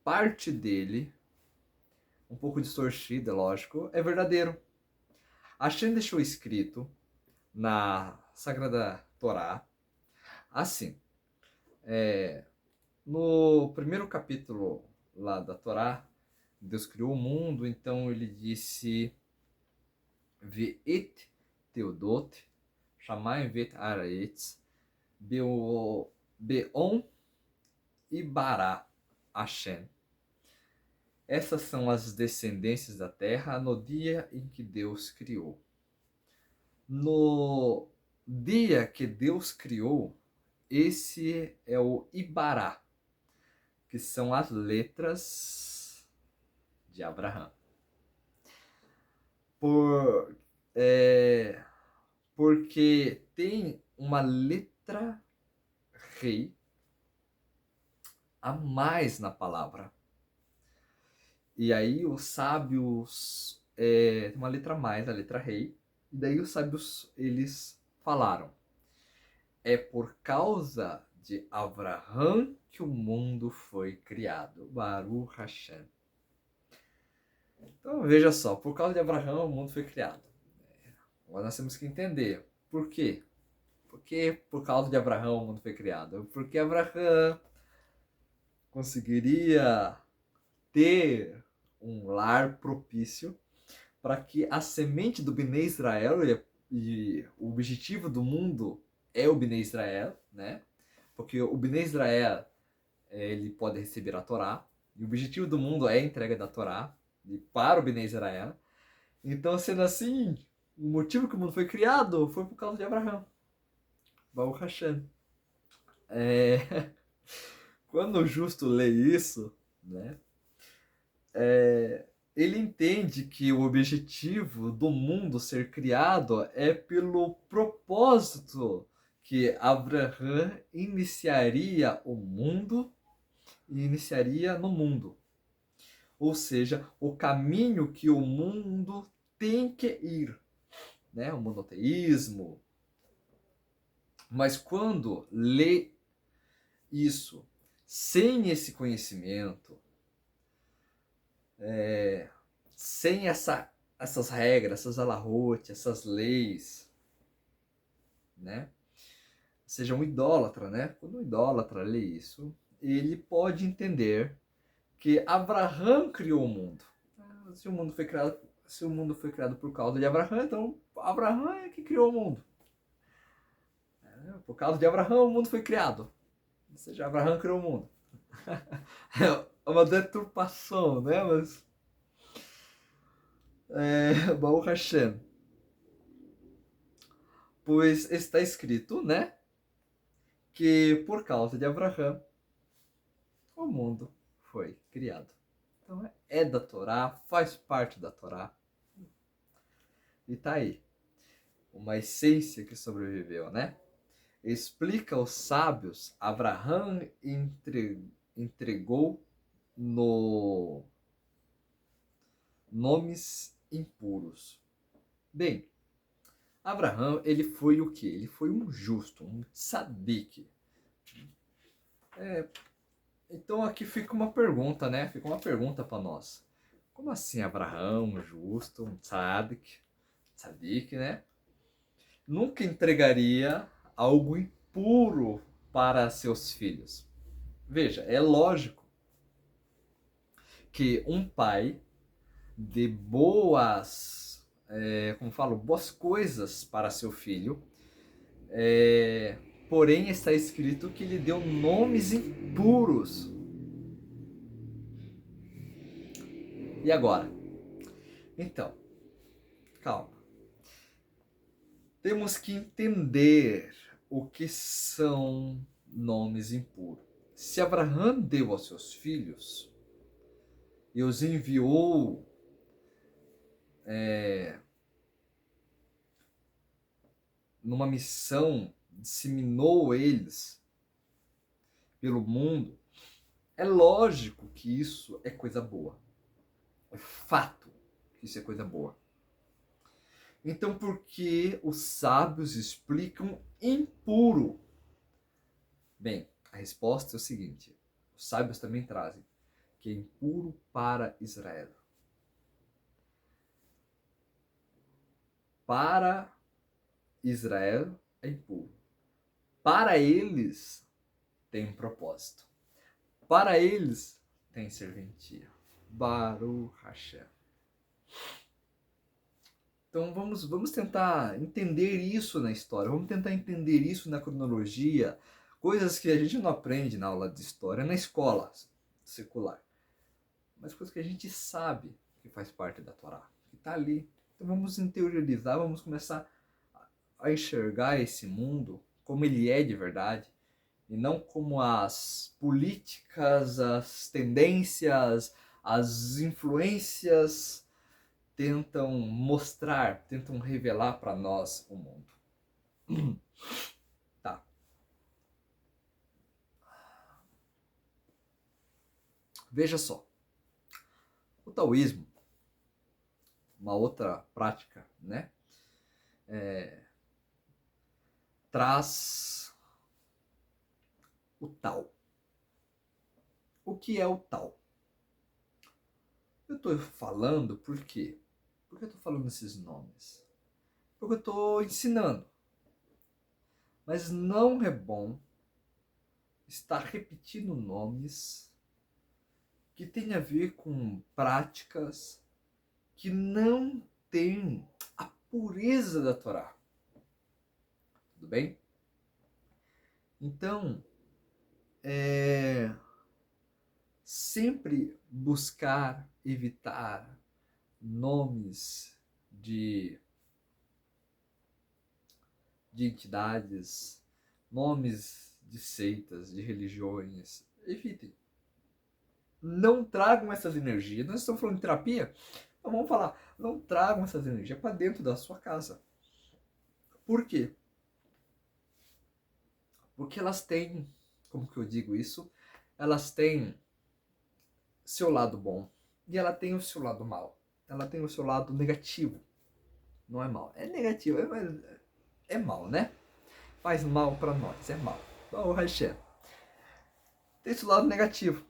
parte dele, um pouco distorcida, lógico, é verdadeiro. Hashem deixou escrito na Sagrada Torá, assim, no primeiro capítulo lá da Torá, Deus criou o mundo, então ele disse Ve'et Teodot, Shamayim Vet Araetz, Beon e Bará Hashem. Essas são as descendências da terra no dia em que Deus criou. No dia que Deus criou, esse é o Ibará, que são as letras de Abraham. Porque tem uma letra rei a mais na palavra. E aí os sábios, tem uma letra a mais, a letra rei, e daí os sábios, eles falaram, é por causa de Avraham que o mundo foi criado. Baruch Hashem. Então veja só, por causa de Avraham o mundo foi criado. Agora nós temos que entender por quê. Porque por causa de Avraham o mundo foi criado. Porque Avraham conseguiria ter um lar propício para que a semente do Bnei Israel, e o objetivo do mundo é o Bnei Israel, né? Porque o Bnei Israel, ele pode receber a Torá, e o objetivo do mundo é a entrega da Torá e para o Bnei Israel. Então, sendo assim, o motivo que o mundo foi criado foi por causa de Abraham. Baruch Hashem. Quando o justo lê isso, né? Ele entende que o objetivo do mundo ser criado é pelo propósito que Abraham iniciaria o mundo e iniciaria no mundo. Ou seja, o caminho que o mundo tem que ir, né? O monoteísmo. Mas quando lê isso sem esse conhecimento, sem essas regras, essas alahot, essas leis, né? Seja um idólatra, né? Quando um idólatra lê isso, ele pode entender que Abraham criou o mundo. Se o mundo foi criado por causa de Abraham, então Abraham é que criou o mundo. Por causa de Abraham, o mundo foi criado. Ou seja, Abraham criou o mundo. É uma deturpação, né? Mas Baruch Hashem. Pois está escrito, né? Que por causa de Abraham, o mundo foi criado. Então é da Torá, faz parte da Torá. E tá aí. Uma essência que sobreviveu, né? Explica aos sábios, Abraham entregou no nomes impuros. Bem, Abraham, ele foi o quê? Ele foi um justo, um tzadik. Então aqui fica uma pergunta, né? Fica uma pergunta para nós. Como assim Abraham, um justo, um tzadik, né? Nunca entregaria algo impuro para seus filhos. Veja, é lógico que um pai dê boas, boas coisas para seu filho, porém está escrito que ele deu nomes impuros. E agora? Então, calma. Temos que entender o que são nomes impuros. Se Abraham deu aos seus filhos e os enviou numa missão, disseminou eles pelo mundo, é lógico que isso é coisa boa. É fato que isso é coisa boa. Então, por que os sábios explicam impuro? Bem, a resposta é o seguinte: os sábios também trazem que é impuro para Israel. Para Israel é impuro. Para eles tem um propósito. Para eles tem serventia. Baruch Hashem. Então vamos tentar entender isso na história, vamos tentar entender isso na cronologia, coisas que a gente não aprende na aula de história, na escola secular, mas coisas que a gente sabe que faz parte da Torá, que está ali. Então vamos interiorizar, vamos começar a enxergar esse mundo como ele é de verdade, e não como as políticas, as tendências, as influências tentam mostrar, tentam revelar para nós o mundo. Tá. Veja só. O taoísmo, uma outra prática, né? Traz o Tao. O que é o Tao? Eu estou falando por quê? Por que eu estou falando esses nomes? Porque eu estou ensinando. Mas não é bom estar repetindo nomes que têm a ver com práticas que não têm a pureza da Torá. Tudo bem? Então, sempre buscar evitar nomes de entidades, nomes de seitas, de religiões. Evitem. Não tragam essas energias. Nós estamos falando de terapia, então vamos falar. Não tragam essas energias para dentro da sua casa. Por quê? Porque elas têm, como que eu digo isso? Elas têm seu lado bom e ela tem o seu lado mal. Ela tem o seu lado negativo. Não é mal, é negativo, é mal, né? Faz mal para nós, é mal. O Hashem tem esse lado negativo,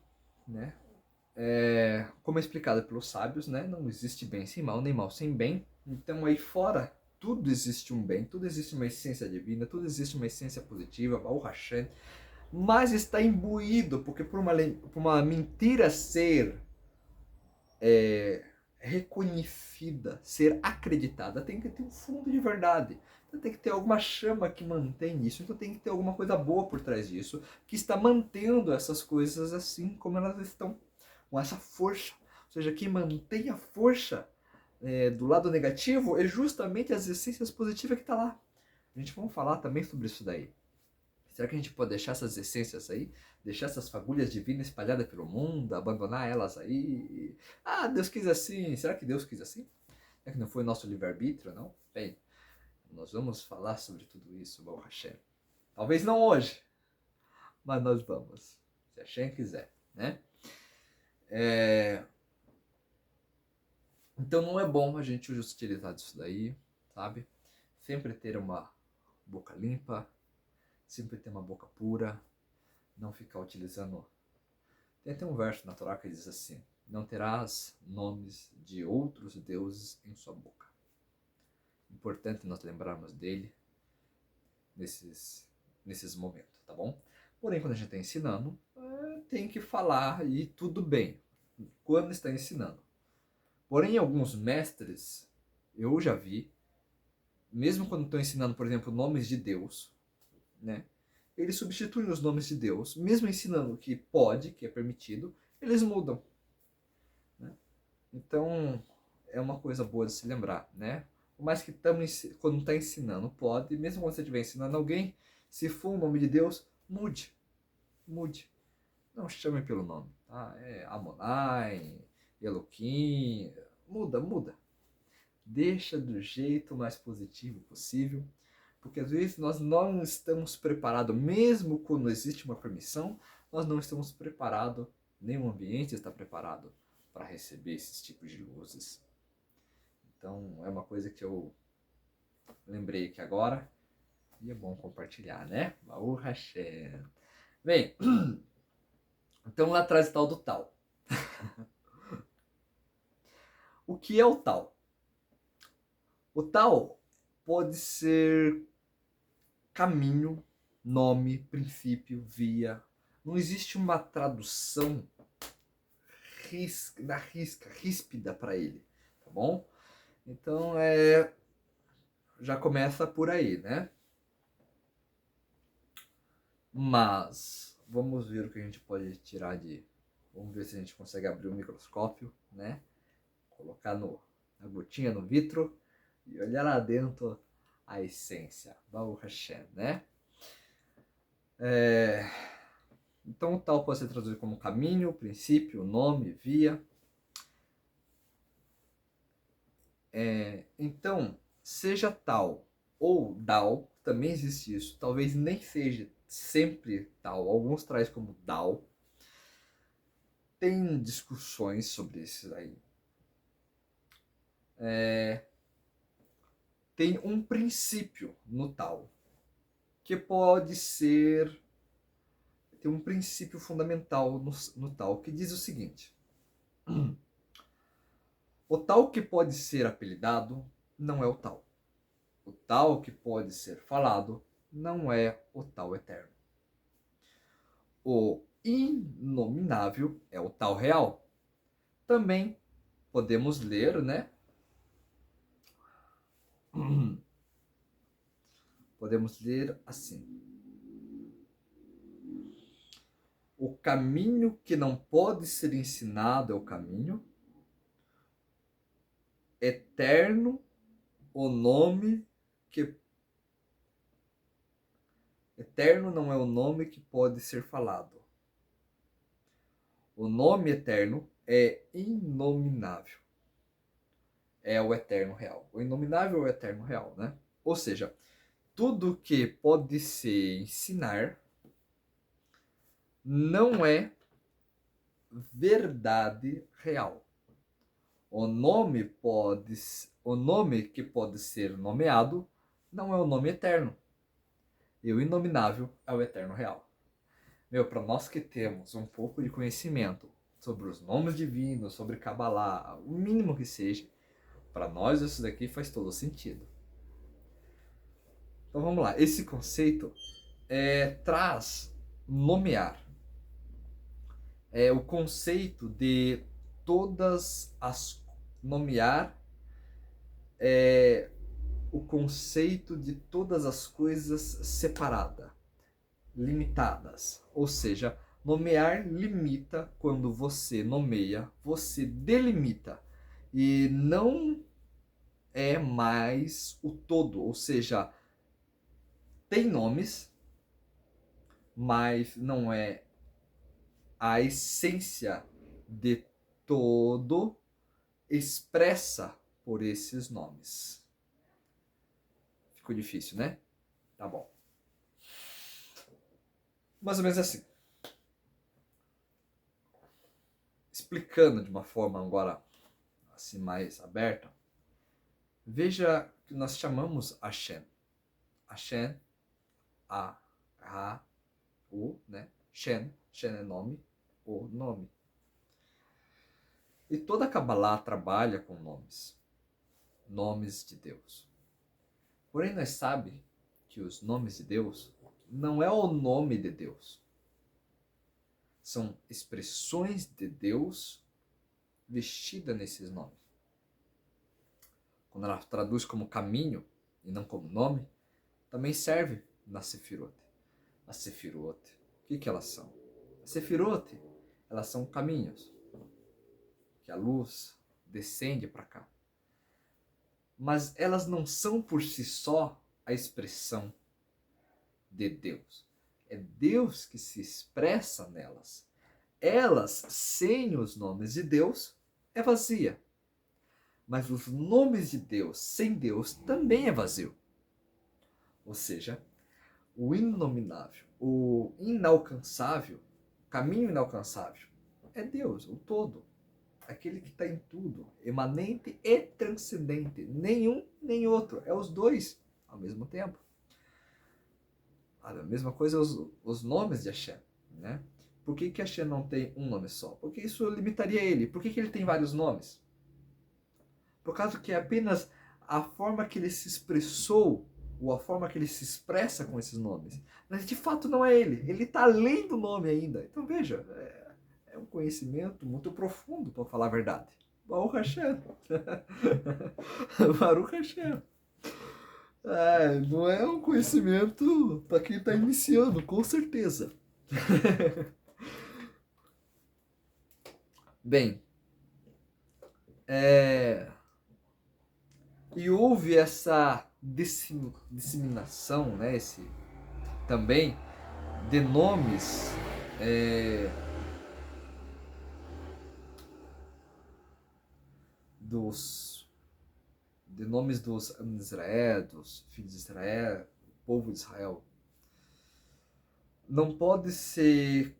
né? Como é explicado pelos sábios, né? Não existe bem sem mal, nem mal sem bem. Então aí fora, tudo existe um bem, tudo existe uma essência divina, tudo existe uma essência positiva, o Hashem. Mas está imbuído, porque por uma mentira ser reconhecida, ser acreditada, tem que ter um fundo de verdade. Então tem que ter alguma chama que mantém isso. Então tem que ter alguma coisa boa por trás disso, que está mantendo essas coisas assim como elas estão, com essa força. Ou seja, quem mantém a força do lado negativo é justamente as essências positivas que está lá. A gente vai falar também sobre isso daí. Será que a gente pode deixar essas essências aí? Deixar essas fagulhas divinas espalhadas pelo mundo? Abandonar elas aí? Ah, Deus quis assim. Será que Deus quis assim? Será que não foi nosso livre-arbítrio, não? Bem, nós vamos falar sobre tudo isso, Baruch Hashem. Talvez não hoje, mas nós vamos. Se a Hashem quiser, né? Então não é bom a gente utilizar disso daí, sabe? Sempre ter uma boca limpa, sempre ter uma boca pura, não ficar utilizando... Tem até um verso na Torá que diz assim: não terás nomes de outros deuses em sua boca. Importante nós lembrarmos dele nesses momentos, tá bom? Porém, quando a gente está ensinando, tem que falar e tudo bem, quando está ensinando. Porém, alguns mestres, eu já vi, mesmo quando estão ensinando, por exemplo, nomes de Deus, né? Eles substituem os nomes de Deus, mesmo ensinando que pode, que é permitido, eles mudam, né? Então, é uma coisa boa de se lembrar, né? Por mais que quando está ensinando, pode, mesmo quando você estiver ensinando alguém, se for o nome de Deus, mude. Mude. Não chame pelo nome, tá? É Amonai, Eloquim, muda. Deixa do jeito mais positivo possível, porque às vezes nós não estamos preparados, mesmo quando existe uma permissão, nós não estamos preparados, nem o ambiente está preparado para receber esses tipos de luzes. Então é uma coisa que eu lembrei aqui agora e é bom compartilhar, né? Baruch Hashem. Bem, então lá atrás está o do tal. O que é o tal? O tal pode ser caminho, nome, princípio, via. Não existe uma tradução ríspida para ele, tá bom? Então já começa por aí, né? Mas vamos ver o que a gente pode tirar de... Vamos ver se a gente consegue abrir o microscópio, né? Colocar na gotinha no vitro e olhar lá dentro a essência. Baruch Hashem, né? Então o tal pode ser traduzido como caminho, princípio, nome, via. Então, seja tal ou dal, também existe isso. Talvez nem seja sempre tal. Alguns traz como dal. Tem discussões sobre isso aí. Tem um princípio no tal, que pode ser... Tem um princípio fundamental no tal, que diz o seguinte: o tal que pode ser apelidado não é o tal. O tal que pode ser falado não é o tal eterno. O inominável é o tal real. Também podemos ler, né? Podemos ler assim: o caminho que não pode ser ensinado é o caminho eterno, o nome que... Eterno não é o nome que pode ser falado. O nome eterno é inominável. É o eterno real. O inominável é o eterno real, né? Ou seja, tudo que pode se ensinar não é verdade real. O nome que pode ser nomeado não é o nome eterno. E o inominável é o eterno real. Para nós que temos um pouco de conhecimento sobre os nomes divinos, sobre Kabbalah, o mínimo que seja, para nós isso daqui faz todo sentido. Então vamos lá. Esse conceito traz nomear. É o conceito de todas as... Nomear o conceito de todas as coisas separadas, limitadas. Ou seja, nomear limita. Quando você nomeia, você delimita. E não é mais o todo. Ou seja, tem nomes mas não é a essência de todo expressa por esses nomes. Ficou difícil, né? Tá bom. Mais ou menos assim. Explicando de uma forma agora assim mais aberta, veja que nós chamamos Hashem. Hashem, O, né? Shen é nome, O, nome. E toda a Kabbalah trabalha com nomes de Deus. Porém, nós sabemos que os nomes de Deus não é o nome de Deus. São expressões de Deus vestidas nesses nomes. Quando ela traduz como caminho e não como nome, também serve na Sefirot. As Sefirot, o que elas são? As Sefirot, elas são caminhos que a luz descende para cá. Mas elas não são por si só a expressão de Deus. É Deus que se expressa nelas. Elas, sem os nomes de Deus, é vazia. Mas os nomes de Deus sem Deus também é vazio. Ou seja, o inominável, o inalcançável, o caminho inalcançável, é Deus, o todo. Aquele que está em tudo, emanente e transcendente. Nenhum nem outro. É os dois ao mesmo tempo. A mesma coisa os nomes de Hashem, né? Por que Hashem não tem um nome só? Porque isso limitaria ele. Por que ele tem vários nomes? Por causa que é apenas a forma que ele se expressou, ou a forma que ele se expressa com esses nomes. Mas de fato não é ele. Ele está além do nome ainda. Então veja, é um conhecimento muito profundo, para falar a verdade. Baruch Hashem. Baruch Hashem. Não é um conhecimento para quem está iniciando, com certeza. Bem, e houve essa disseminação, né, também de nomes dos Israel, dos filhos de Israel, do povo de Israel. Não pode se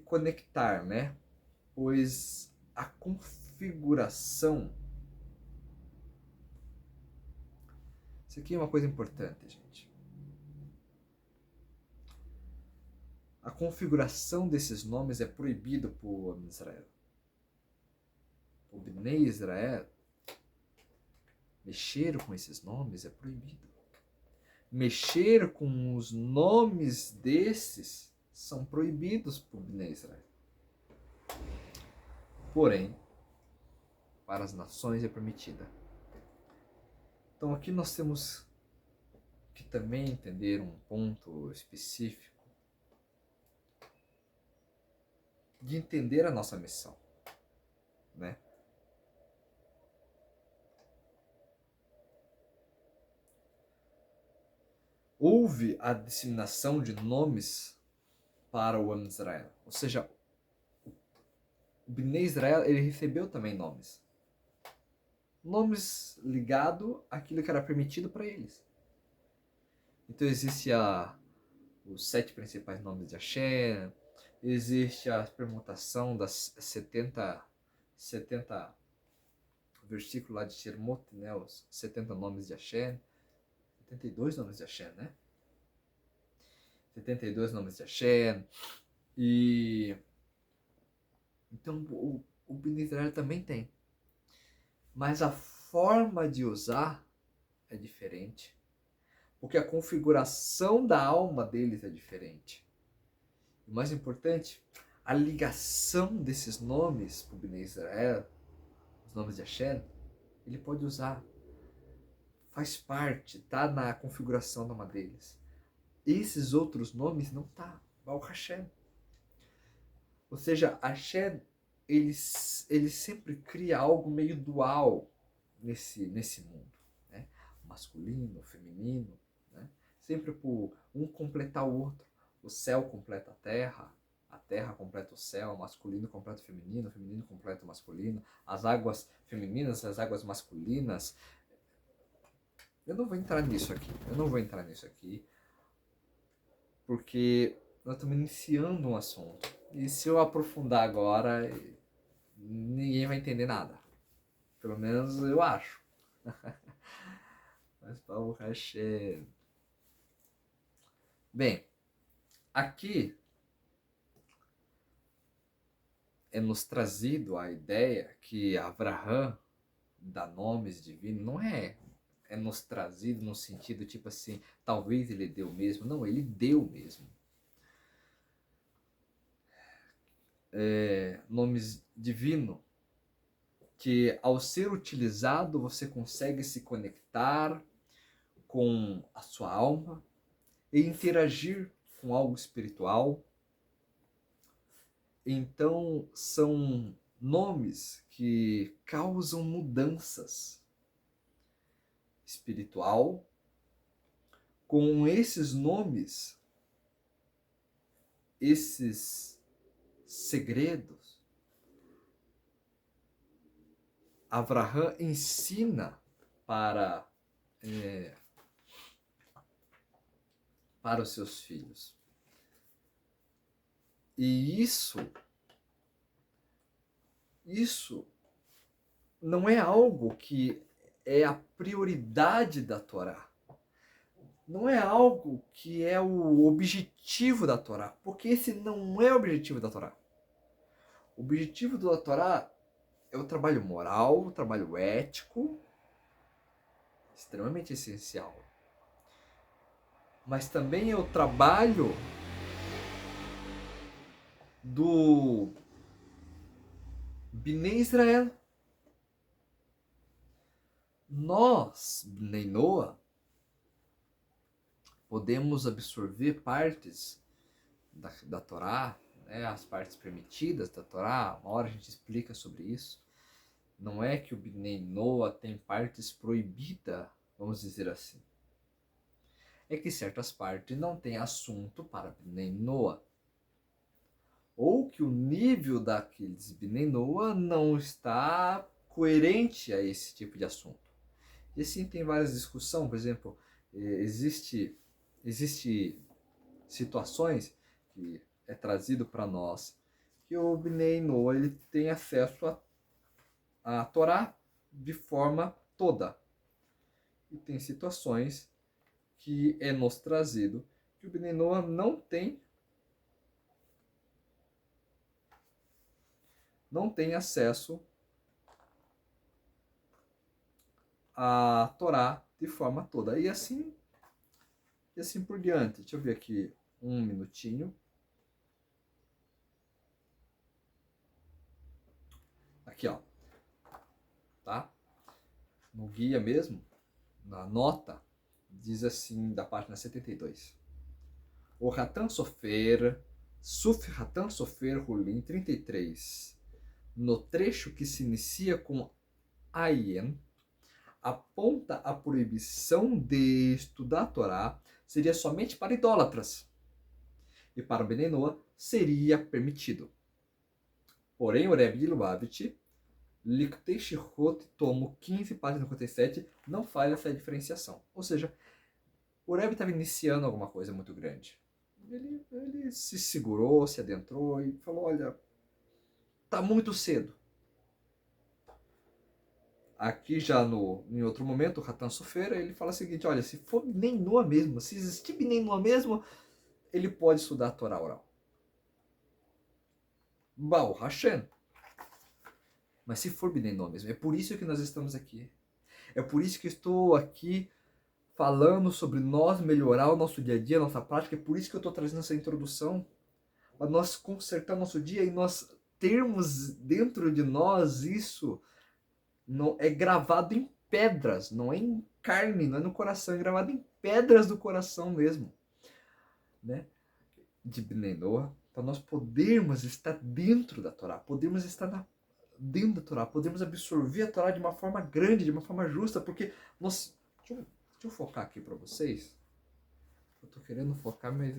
conectar, né? Pois a configuração. Isso aqui é uma coisa importante, gente. A configuração desses nomes é proibida por Israel. O Bnei Israel, mexer com esses nomes é proibido. Mexer com os nomes desses são proibidos por Bnei Israel. Porém, para as nações é permitida. Então aqui nós temos que também entender um ponto específico de entender a nossa missão, né? Houve a disseminação de nomes para o Am Israel, ou seja, o Bnei Israel ele recebeu também nomes ligados àquilo que era permitido para eles. Então existe os 7 principais nomes de Hashem, existe a permutação das 70 versículos lá de Shemot, né, os 70 nomes de Hashem, 72 nomes de Hashem, né? 72 nomes de Hashem. E então o Bnei Israel também tem. Mas a forma de usar é diferente. Porque a configuração da alma deles é diferente. E o mais importante, a ligação desses nomes para o Bnei Israel, os nomes de Hashem, ele pode usar. Faz parte, tá na configuração da alma deles. Esses outros nomes não tá. Baruch Hashem. Ou seja, Hashem, ele sempre cria algo meio dual nesse mundo, né? Masculino, feminino, né? sempre por um completar o outro. O céu completa a terra completa o céu, o masculino completa o feminino completa o masculino, as águas femininas, as águas masculinas. Eu não vou entrar nisso aqui, porque nós estamos iniciando um assunto. E se eu aprofundar agora, ninguém vai entender nada. Pelo menos eu acho. Mas Paulo Rachel. Bem, aqui é nos trazido a ideia que Abraham dá nomes divinos. Não é nos trazido no sentido tipo assim, talvez ele deu mesmo. Não, ele deu mesmo. Nomes divinos que ao ser utilizado você consegue se conectar com a sua alma e interagir com algo espiritual. Então são nomes que causam mudanças espiritual. Com esses nomes, esses segredos, Abraham ensina para os seus filhos. E isso não é algo que é a prioridade da Torá. Não é algo que é o objetivo da Torá, porque esse não é o objetivo da Torá. O objetivo da Torá é o trabalho moral, o trabalho ético, extremamente essencial. Mas também é o trabalho do Bnei Israel. Nós, Bnei Noah, podemos absorver partes da Torá, né, as partes permitidas da Torá. Uma hora a gente explica sobre isso. Não é que o Bnei Noah tem partes proibidas, vamos dizer assim. É que certas partes não têm assunto para Bnei Noah. Ou que o nível daqueles Bnei Noah não está coerente a esse tipo de assunto. E assim tem várias discussões. Por exemplo, existe situações que é trazido para nós que o Bnei Noah ele tem acesso a Torá de forma toda. E tem situações que é nos trazido que o Bnei Noah não tem acesso a Torá de forma toda. E assim por diante. Deixa eu ver aqui um minutinho. Aqui, ó. Tá? No guia mesmo, na nota, diz assim, da página 72. O Ratan Sofer, Suf Ratan Sofer Hulim 33, no trecho que se inicia com Ayen, aponta a proibição de estudar a Torá seria somente para idólatras. E para o Bnei Noah seria permitido. Porém, o Rebbe Lubavitch, Liktei Shihot, tomo 15, página 57, não faz essa diferenciação. Ou seja, o Rebbe estava iniciando alguma coisa muito grande. Ele se segurou, se adentrou e falou, olha, tá muito cedo. Aqui já em outro momento, o Ratan Sofer, ele fala o seguinte, olha, se for Bnei Noah mesmo, se existir Bnei Noah mesmo, ele pode estudar a Torá oral. Baal Hashem. Mas se for Bnei Noah mesmo, é por isso que nós estamos aqui. É por isso que estou aqui falando sobre nós melhorar o nosso dia a dia, a nossa prática. É por isso que eu estou trazendo essa introdução. Para nós consertar nosso dia e nós termos dentro de nós isso. Não, é gravado em pedras, não é em carne, não é no coração, é gravado em pedras do coração mesmo, né? De Bnei Noah, para nós podermos estar dentro da Torá, podermos estar dentro da Torá, podermos absorver a Torá de uma forma grande, de uma forma justa, porque nós... Deixa eu focar aqui para vocês. Eu tô querendo focar, mas...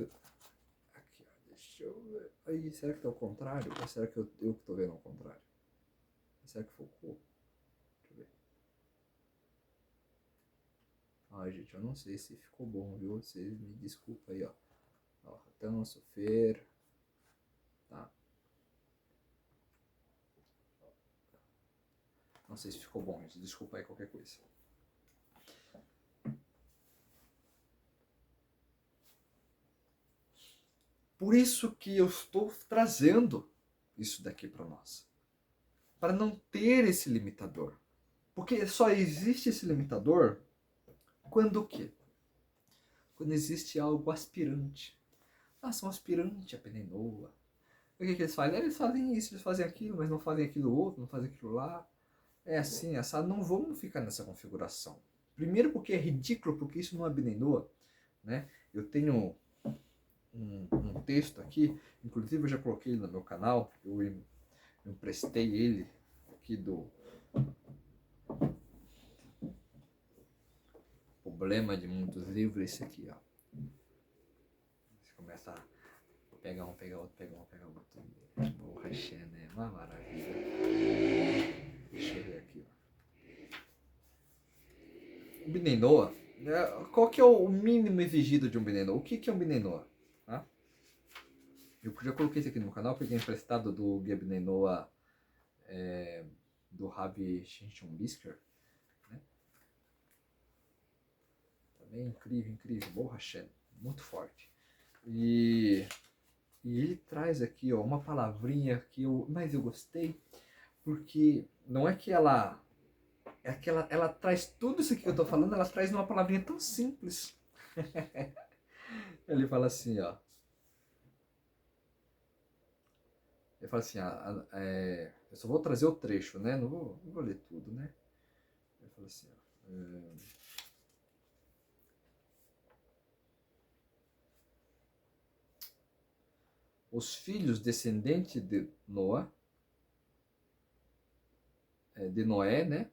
Aqui, ó, deixa eu ver. Aí, será que tá ao contrário? Ou será que eu que tô vendo ao contrário? Será que focou? Deixa eu ver. Ai, gente, eu não sei se ficou bom, viu? Vocês me desculpa aí, ó. Ó, Tanso, Fer. Tá. Não sei se ficou bom, gente. Desculpa aí qualquer coisa. Por isso que eu estou trazendo isso daqui para nós. Para não ter esse limitador. Porque só existe esse limitador quando o quê? Quando existe algo aspirante. Ah, são aspirante a Penenoa. O que eles fazem? Eles fazem isso, eles fazem aquilo, mas não fazem aquilo outro, não fazem aquilo lá. É assim, essa não vamos ficar nessa configuração. Primeiro porque é ridículo, porque isso não é Penenoa, né? Eu tenho um texto aqui, inclusive eu já coloquei ele no meu canal, eu emprestei ele aqui do Problema de Muitos Livros, esse aqui, ó. Você começa a pegar um, pegar outro, pegar um, pegar outro. Borracha, né? Uma maravilha. Deixa eu ver aqui, ó. O Binenoa, qual que é o mínimo exigido de um Binenoa? O que é um Binenoa? Tá? Eu já coloquei isso aqui no meu canal, peguei emprestado do Guia Binenoa do Ravi Shinshon Bisker. Né? Também incrível, incrível. Borracha, muito forte. E ele traz aqui, ó, uma palavrinha que mas eu gostei, porque não é que ela ela traz tudo isso aqui que eu tô falando, ela traz uma palavrinha tão simples. Ele fala assim, ó. Ele fala assim, eu só vou trazer o trecho, né? Não vou ler tudo, né? Ele fala assim, ó. Os filhos descendentes de Noé, né?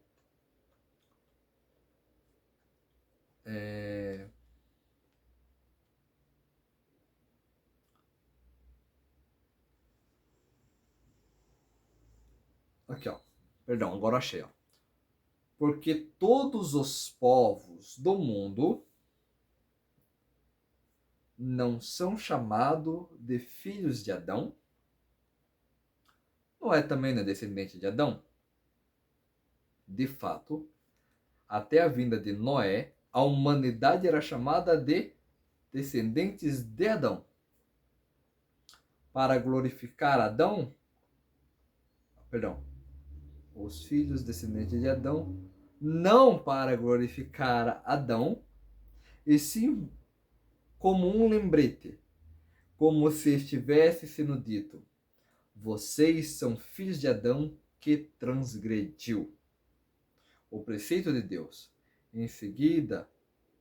Aqui, ó. Perdão, agora achei, ó. Porque todos os povos do mundo não são chamados de filhos de Adão. Noé também não é descendente de Adão. De fato, até a vinda de Noé, a humanidade era chamada de descendentes de Adão. Para glorificar Adão, perdão, os filhos descendentes de Adão, não para glorificar Adão, e sim como um lembrete, como se estivesse sendo dito: vocês são filhos de Adão que transgrediu o preceito de Deus. Em seguida,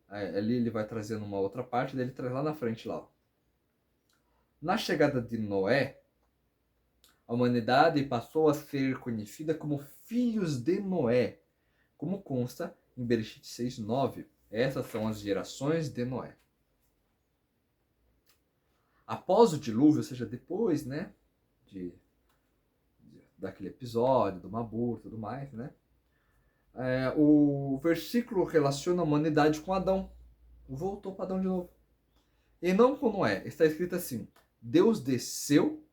ali ele vai trazendo uma outra parte, daí ele traz lá na frente lá. Na chegada de Noé, a humanidade passou a ser conhecida como filhos de Noé, como consta em Bereshit 6:9. Essas são as gerações de Noé. Após o dilúvio, ou seja, depois, né, daquele episódio do Mabur e tudo mais, né, o versículo relaciona a humanidade com Adão. Voltou para Adão de novo. E não com Noé. Está escrito assim: Deus desceu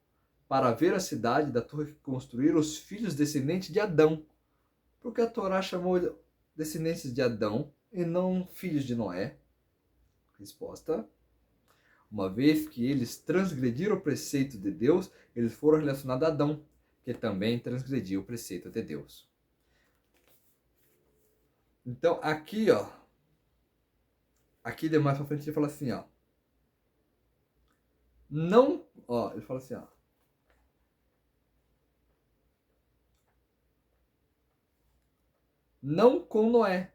para ver a cidade da torre que construíram os filhos descendentes de Adão. Porque a Torá chamou descendentes de Adão e não filhos de Noé? Resposta: uma vez que eles transgrediram o preceito de Deus, eles foram relacionados a Adão, que também transgrediu o preceito de Deus. Então, aqui, ó. Aqui, de mais pra frente, ele fala assim, ó. Não, ó, ele fala assim, ó. Não com Noé,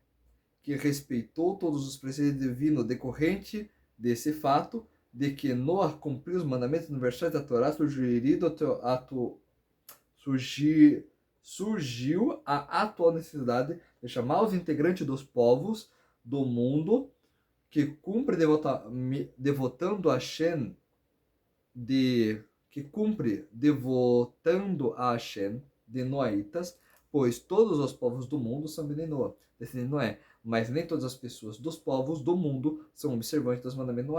que respeitou todos os preceitos divinos decorrente desse fato de que Noé cumpriu os mandamentos universais da Torá, surgiu a atual necessidade de chamar os integrantes dos povos do mundo que cumpre devotando a Hashem, que cumpre devotando a Hashem de Noaítas, pois todos os povos do mundo são Bnei Noa, descendentes de Noé, mas nem todas as pessoas dos povos do mundo são observantes dos mandamentos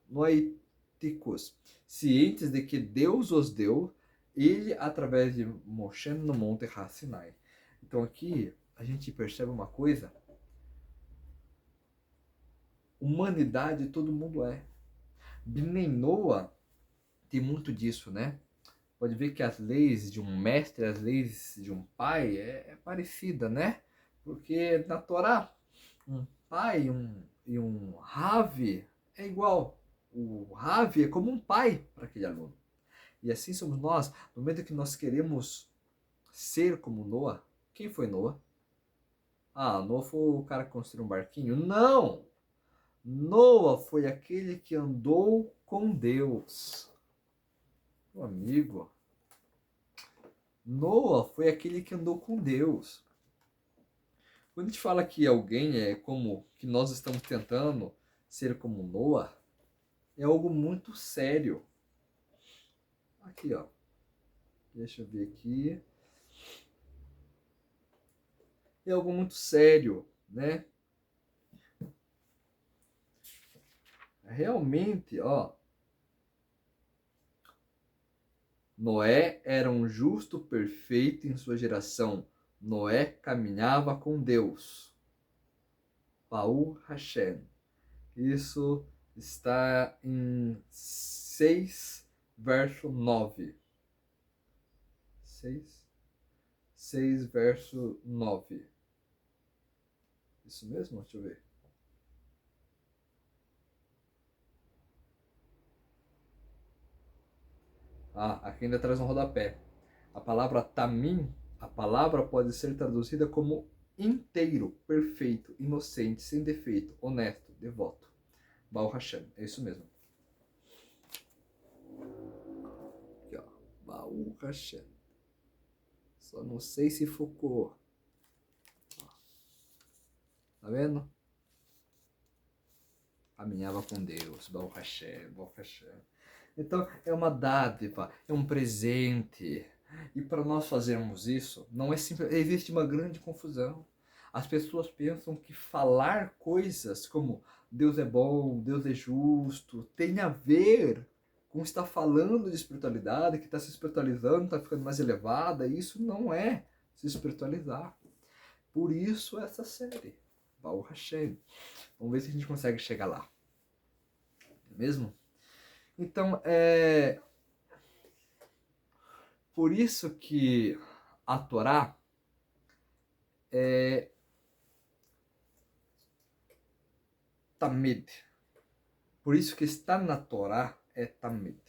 noaíticos, cientes de que Deus os deu, ele através de Moshe no monte Har Sinai. Então aqui a gente percebe uma coisa: humanidade todo mundo é. Bnei Noa tem muito disso, né? Pode ver que as leis de um mestre, as leis de um pai é parecida, né? Porque na Torá, um pai e um Rav é igual. O Rav é como um pai para aquele aluno. E assim somos nós. No momento que nós queremos ser como Noa, quem foi Noa? Ah, Noa foi o cara que construiu um barquinho? Não! Noa foi aquele que andou com Deus. Meu amigo, Noa foi aquele que andou com Deus. Quando a gente fala que alguém é como que nós estamos tentando ser como Noa, é algo muito sério. Aqui, ó. Deixa eu ver aqui. É algo muito sério, né? Realmente, ó. Noé era um justo perfeito em sua geração. Noé caminhava com Deus. Baú Hashem. Isso está em 6, verso 9. 6, verso 9. Isso mesmo? Deixa eu ver. Aqui ainda traz um rodapé. A palavra tamim, a palavra pode ser traduzida como inteiro, perfeito, inocente, sem defeito, honesto, devoto. Baal Hashem, é isso mesmo. Aqui, ó. Baal Hashem. Só não sei se focou. Tá vendo? Caminhava com Deus, Baal Hashem, Baal Hashem. Então, é uma dádiva, é um presente. E para nós fazermos isso, não é simples, existe uma grande confusão. As pessoas pensam que falar coisas como Deus é bom, Deus é justo, tem a ver com estar falando de espiritualidade, que está se espiritualizando, está ficando mais elevada. Isso não é se espiritualizar. Por isso essa série, Baal Hashem. Vamos ver se a gente consegue chegar lá. Não é mesmo? Então, por isso que a Torá é Tamid. Por isso que estar na Torá é Tamid.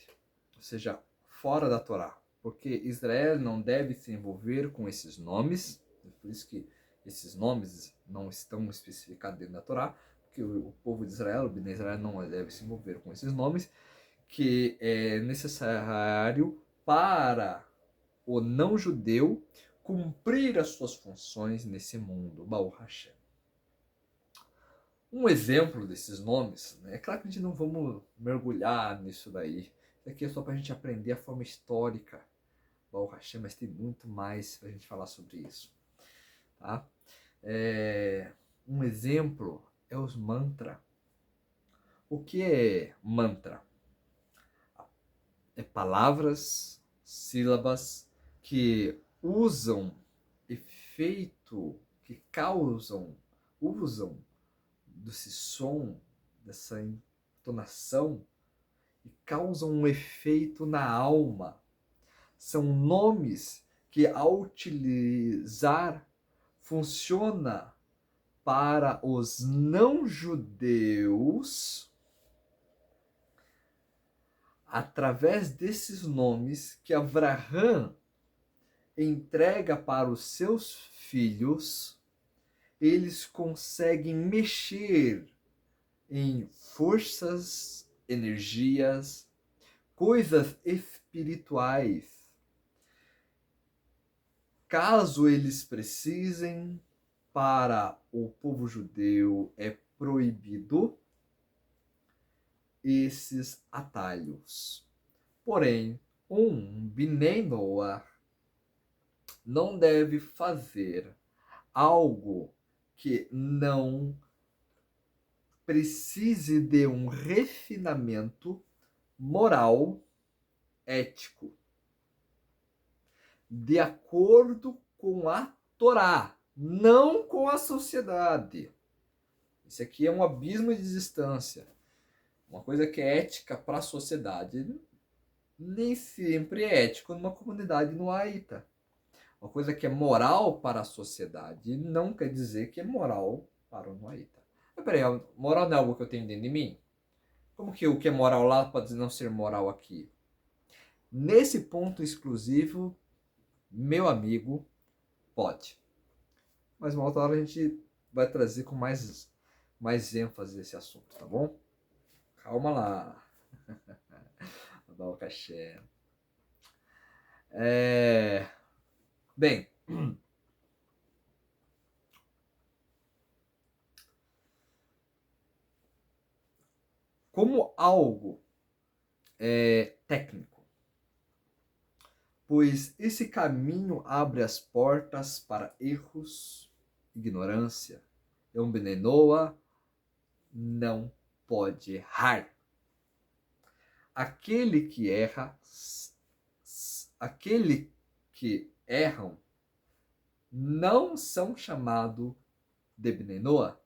Ou seja, fora da Torá. Porque Israel não deve se envolver com esses nomes. Por isso que esses nomes não estão especificados dentro da Torá. Porque o povo de Israel, o Bnei Israel, não deve se envolver com esses nomes. Que é necessário para o não-judeu cumprir as suas funções nesse mundo, Baal Hashem. Um exemplo desses nomes, né? É claro que a gente não vamos mergulhar nisso daí. Isso aqui é só para a gente aprender a forma histórica, Baal Hashem, mas tem muito mais para a gente falar sobre isso. Tá? Um exemplo é os mantra. O que é mantra? É palavras, sílabas que usam efeito, que usam desse som, dessa entonação e causam um efeito na alma. São nomes que, ao utilizar, funciona para os não-judeus através desses nomes que Abraham entrega para os seus filhos. Eles conseguem mexer em forças, energias, coisas espirituais. Caso eles precisem, para o povo judeu é proibido esses atalhos. Porém, um Bnei Noach não deve fazer algo que não precise de um refinamento moral, ético, de acordo com a Torá, não com a sociedade. Isso aqui é um abismo de distância. Uma coisa que é ética para a sociedade nem sempre é ético numa comunidade noaíta. Uma coisa que é moral para a sociedade não quer dizer que é moral para o noaíta. Mas peraí, moral não é algo que eu tenho dentro de mim? Como que o que é moral lá pode não ser moral aqui? Nesse ponto exclusivo, meu amigo, pode. Mas uma outra hora a gente vai trazer com mais ênfase esse assunto, tá bom? Calma lá. Vou dar o caché. Bem, como algo técnico, pois esse caminho abre as portas para erros, ignorância. E um Bnei Noach não pode errar. Aquele que erram não são chamados de Bnei Noach,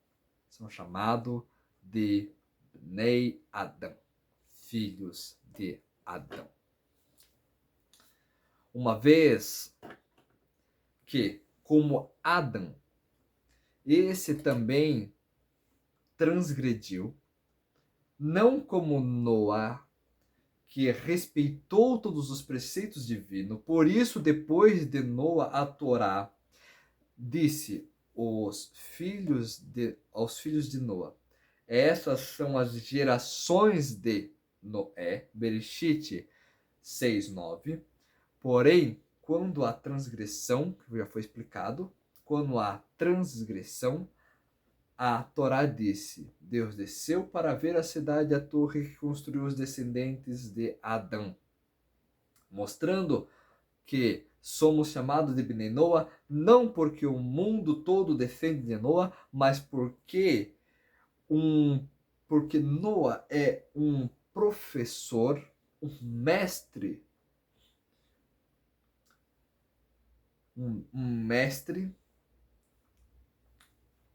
são chamados de Bnei Adão, filhos de Adão. Uma vez que, como Adão, esse também transgrediu, não como Noé, que respeitou todos os preceitos divinos. Por isso, depois de Noé, a Torá disse aos filhos de Noé: essas são as gerações de Noé, Bereshit 6:9. Porém, quando há transgressão, que já foi explicado, quando há transgressão, a Torá disse: Deus desceu para ver a cidade, a torre que construiu os descendentes de Adão, mostrando que somos chamados de Bnei Noach não porque o mundo todo defende de Noah, mas porque Noah é um professor, um mestre,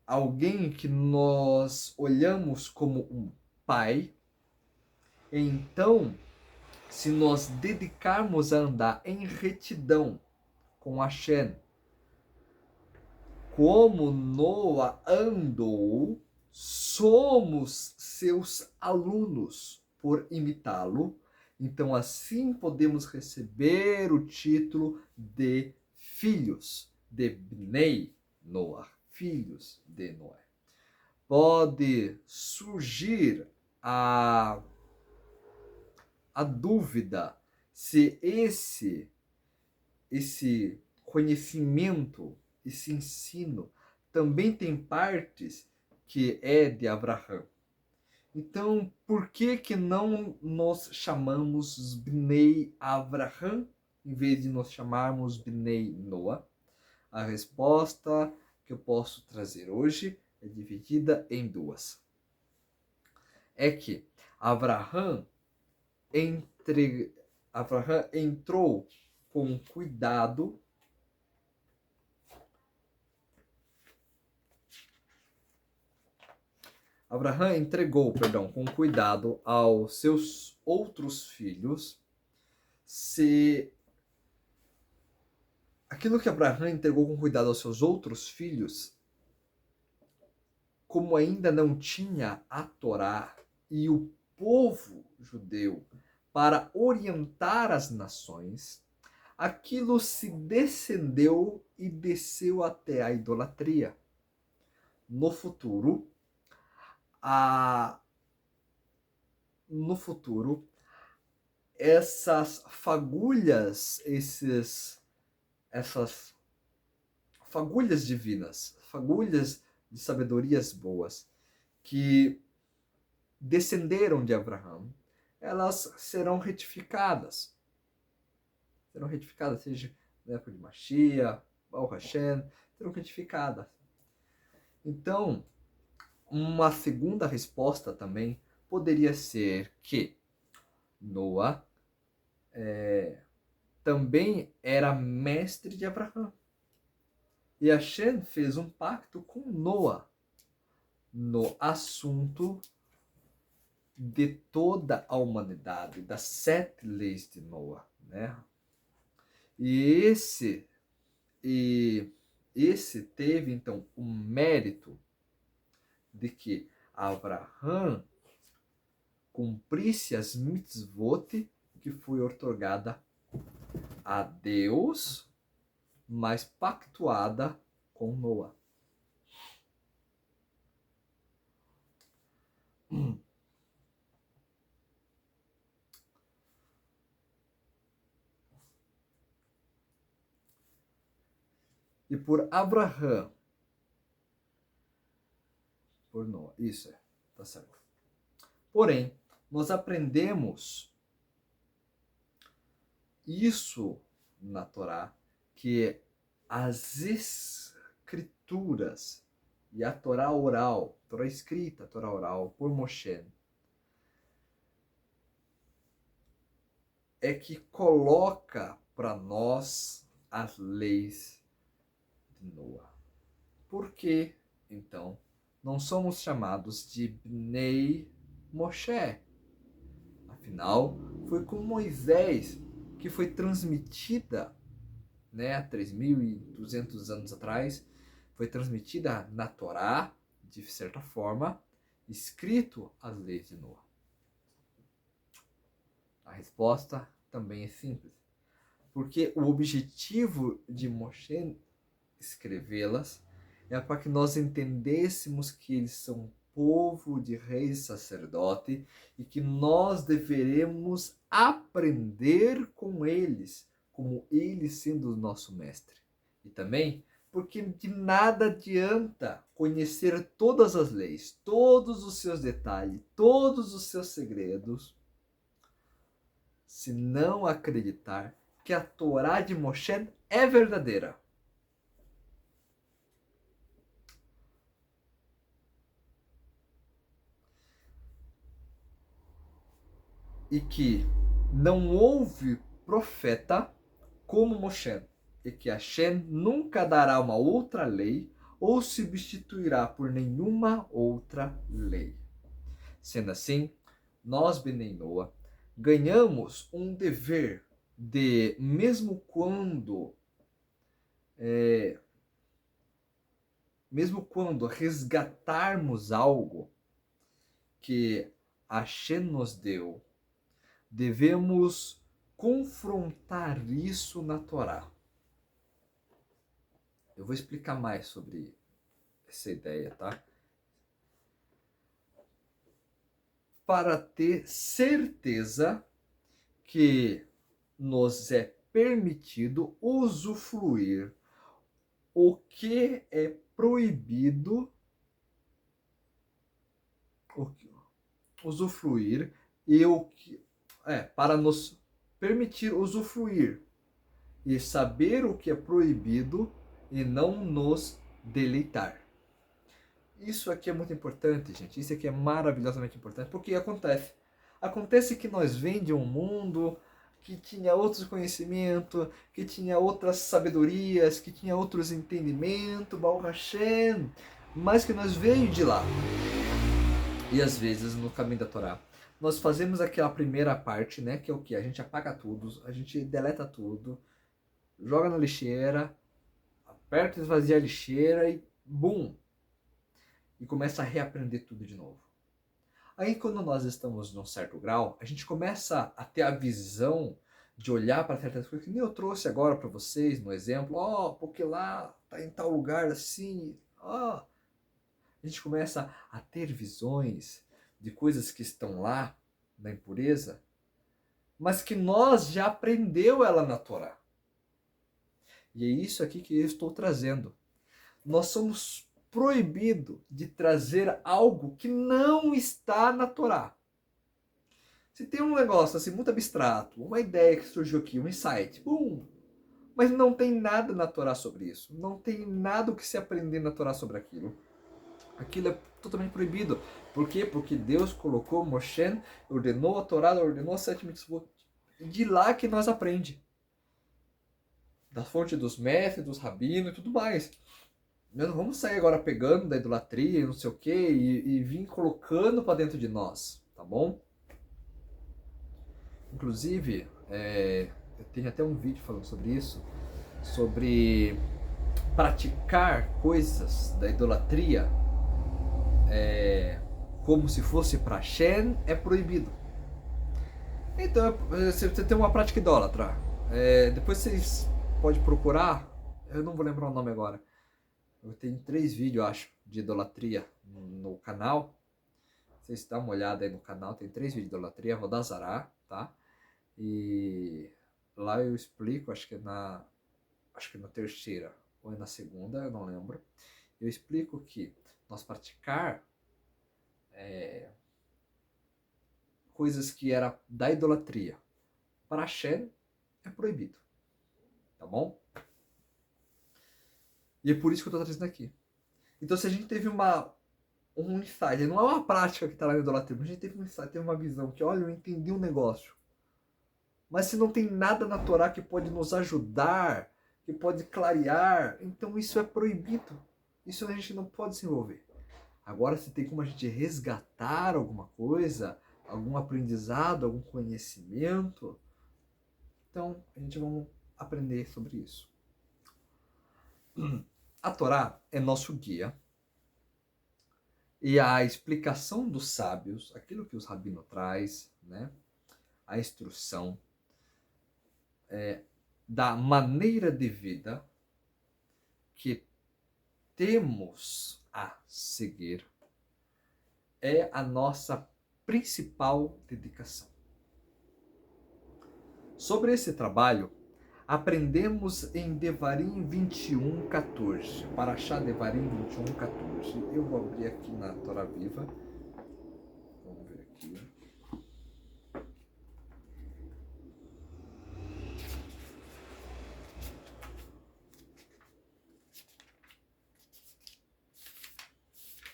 alguém que nós olhamos como um pai. Então, se nós dedicarmos a andar em retidão com Hashem, como Noah andou, somos seus alunos por imitá-lo. Então, assim podemos receber o título de filhos de Bnei Noach, filhos de Noé. Pode surgir a dúvida se esse conhecimento, esse ensino, também tem partes que é de Abraão. Então, por que não nos chamamos Bnei Avraham em vez de nos chamarmos Bnei Noah? A resposta que eu posso trazer hoje é dividida em duas. É que Avraham entrou com cuidado Abraham entregou, com cuidado aos seus outros filhos, se aquilo que Abraham entregou com cuidado aos seus outros filhos, como ainda não tinha a Torá e o povo judeu para orientar as nações, aquilo se descendeu e desceu até a idolatria. No futuro, essas fagulhas, essas fagulhas divinas, fagulhas de sabedorias boas, que descenderam de Abraão, elas serão retificadas. Serão retificadas, seja na época de Mashiach, Baruch Hashem, serão retificadas. Então, uma segunda resposta também poderia ser que Noa também era mestre de Abraão. E Hashem fez um pacto com Noa no assunto de toda a humanidade, das 7 leis de Noa, né? E esse teve então o mérito de que Abraão cumprisse as mitzvot que foi outorgada a Deus, mas pactuada com Noa. E por Abraão, por Noa, isso tá certo. Porém, nós aprendemos isso na Torá, que as escrituras e a Torá oral, Torá escrita, Torá oral, por Moshe, é que coloca para nós as leis de Noa. Por que, então, não somos chamados de Bnei Moshe? Afinal, foi com Moisés que foi transmitida, né, 3.200 anos atrás, foi transmitida na Torá, de certa forma, escrito as leis de Noa. A resposta também é simples. Porque o objetivo de Moshe escrevê-las é para que nós entendêssemos que eles são povo de reis e sacerdote e que nós deveremos aprender com eles, como eles sendo o nosso mestre. E também porque de nada adianta conhecer todas as leis, todos os seus detalhes, todos os seus segredos, se não acreditar que a Torá de Moshe é verdadeira. E que não houve profeta como Moshe, e que Hashem nunca dará uma outra lei ou substituirá por nenhuma outra lei. Sendo assim, nós, Bnei Noa, ganhamos um dever de, mesmo quando resgatarmos algo que Hashem nos deu, devemos confrontar isso na Torá. Eu vou explicar mais sobre essa ideia, tá? Para ter certeza que nos é permitido usufruir o que é proibido, usufruir e o que para nos permitir usufruir e saber o que é proibido e não nos deleitar. Isso aqui é muito importante, gente. Isso aqui é maravilhosamente importante, porque acontece que nós vem de um mundo que tinha outros conhecimentos, que tinha outras sabedorias, que tinha outros entendimentos, Baruch Hashem, mas que nós veio de lá. E às vezes, no caminho da Torá, nós fazemos aquela primeira parte, né, que é o que? A gente apaga tudo, a gente deleta tudo, joga na lixeira, aperta e esvazia a lixeira e bum! E começa a reaprender tudo de novo. Aí quando nós estamos num certo grau, a gente começa a ter a visão de olhar para certas coisas, que nem eu trouxe agora para vocês no exemplo, porque lá tá em tal lugar assim, A gente começa a ter visões de coisas que estão lá, na impureza, mas que nós já aprendeu ela na Torá. E é isso aqui que eu estou trazendo. Nós somos proibido de trazer algo que não está na Torá. Se tem um negócio assim muito abstrato, uma ideia que surgiu aqui, um insight, mas não tem nada na Torá sobre isso. Não tem nada o que se aprender na Torá sobre aquilo. Aquilo é totalmente proibido. Por quê? Porque Deus colocou Moshe, ordenou a Torá, ordenou as 7 mitzvot. De lá que nós aprende. Da fonte dos mestres, dos rabinos e tudo mais. Nós não vamos sair agora pegando da idolatria e não sei o que e vir colocando para dentro de nós, tá bom? Inclusive, eu tenho até um vídeo falando sobre isso, sobre praticar coisas da idolatria como se fosse para Shem é proibido. Então, você tem uma prática idólatra. Depois vocês podem procurar, eu não vou lembrar o nome agora. Eu tenho 3 vídeos, acho, de idolatria no canal. Vocês dão uma olhada aí no canal, tem 3 vídeos de idolatria, Avodah Zará, tá? E lá eu explico, acho que é na terceira ou é na segunda, eu não lembro. Eu explico que nós praticar coisas que era da idolatria para Hashem é proibido, tá bom? E é por isso que eu estou trazendo aqui. Então, se a gente teve um insight, não é uma prática que está lá na idolatria, mas a gente teve um insight, teve uma visão que, olha, eu entendi um negócio. Mas se não tem nada na Torá que pode nos ajudar, que pode clarear, então isso é proibido. Isso a gente não pode se envolver. Agora, se tem como a gente resgatar alguma coisa, algum aprendizado, algum conhecimento, então a gente vai aprender sobre isso. A Torá é nosso guia. E a explicação dos sábios, aquilo que os rabinos traz, né? A instrução da maneira de vida que temos a seguir é a nossa principal dedicação. Sobre esse trabalho, aprendemos em Devarim 21:14. Parashá Devarim 21:14. Eu vou abrir aqui na Torá Viva. Vamos ver aqui.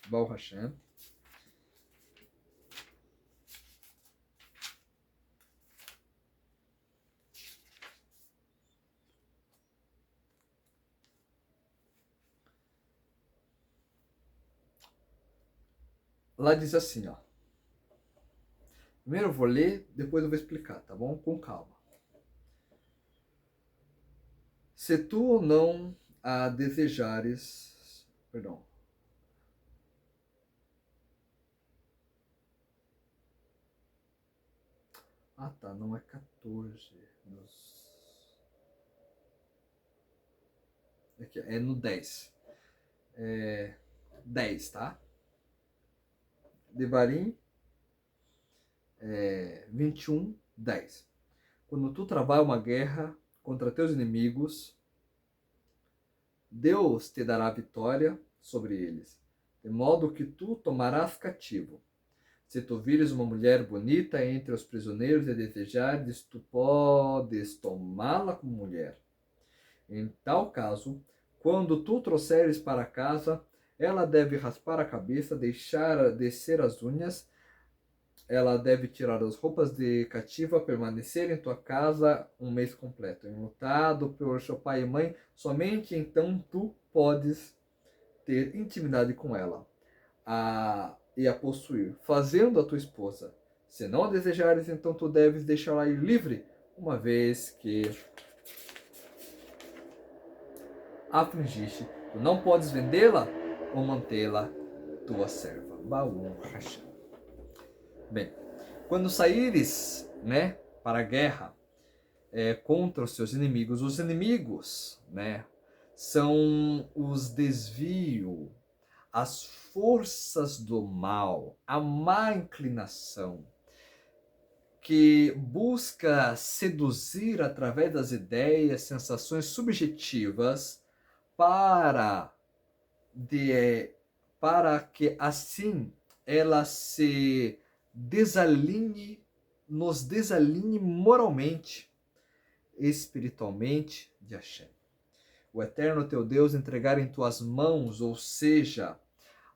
Baruch Hashem. Lá diz assim, ó. Primeiro eu vou ler, depois eu vou explicar, tá bom? Com calma. Se tu não a desejares... Perdão. Ah, tá, não é 14. Aqui, é no 10. 10, tá? Devarim 21:10. Quando tu travar uma guerra contra teus inimigos, Deus te dará vitória sobre eles, de modo que tu tomarás cativo. Se tu vires uma mulher bonita entre os prisioneiros e desejares, tu podes tomá-la como mulher. Em tal caso, quando tu trouxeres para casa, ela deve raspar a cabeça, deixar descer as unhas, ela deve tirar as roupas de cativa, permanecer em tua casa um mês completo, enlutado por seu pai e mãe, somente então tu podes ter intimidade com ela e a possuir, fazendo a tua esposa. Se não a desejares, então tu deves deixá-la ir livre, uma vez que afligiste. Tu não podes vendê-la ou mantê-la tua serva. Baruch Hashem. Bem, quando saíres, né, para a guerra contra os seus inimigos, os inimigos, né, são os desvios, as forças do mal, a má inclinação, que busca seduzir através das ideias, sensações subjetivas para para que assim ela se desalinhe, nos desalinhe moralmente, espiritualmente de Hashem. O eterno teu Deus entregar em tuas mãos, ou seja,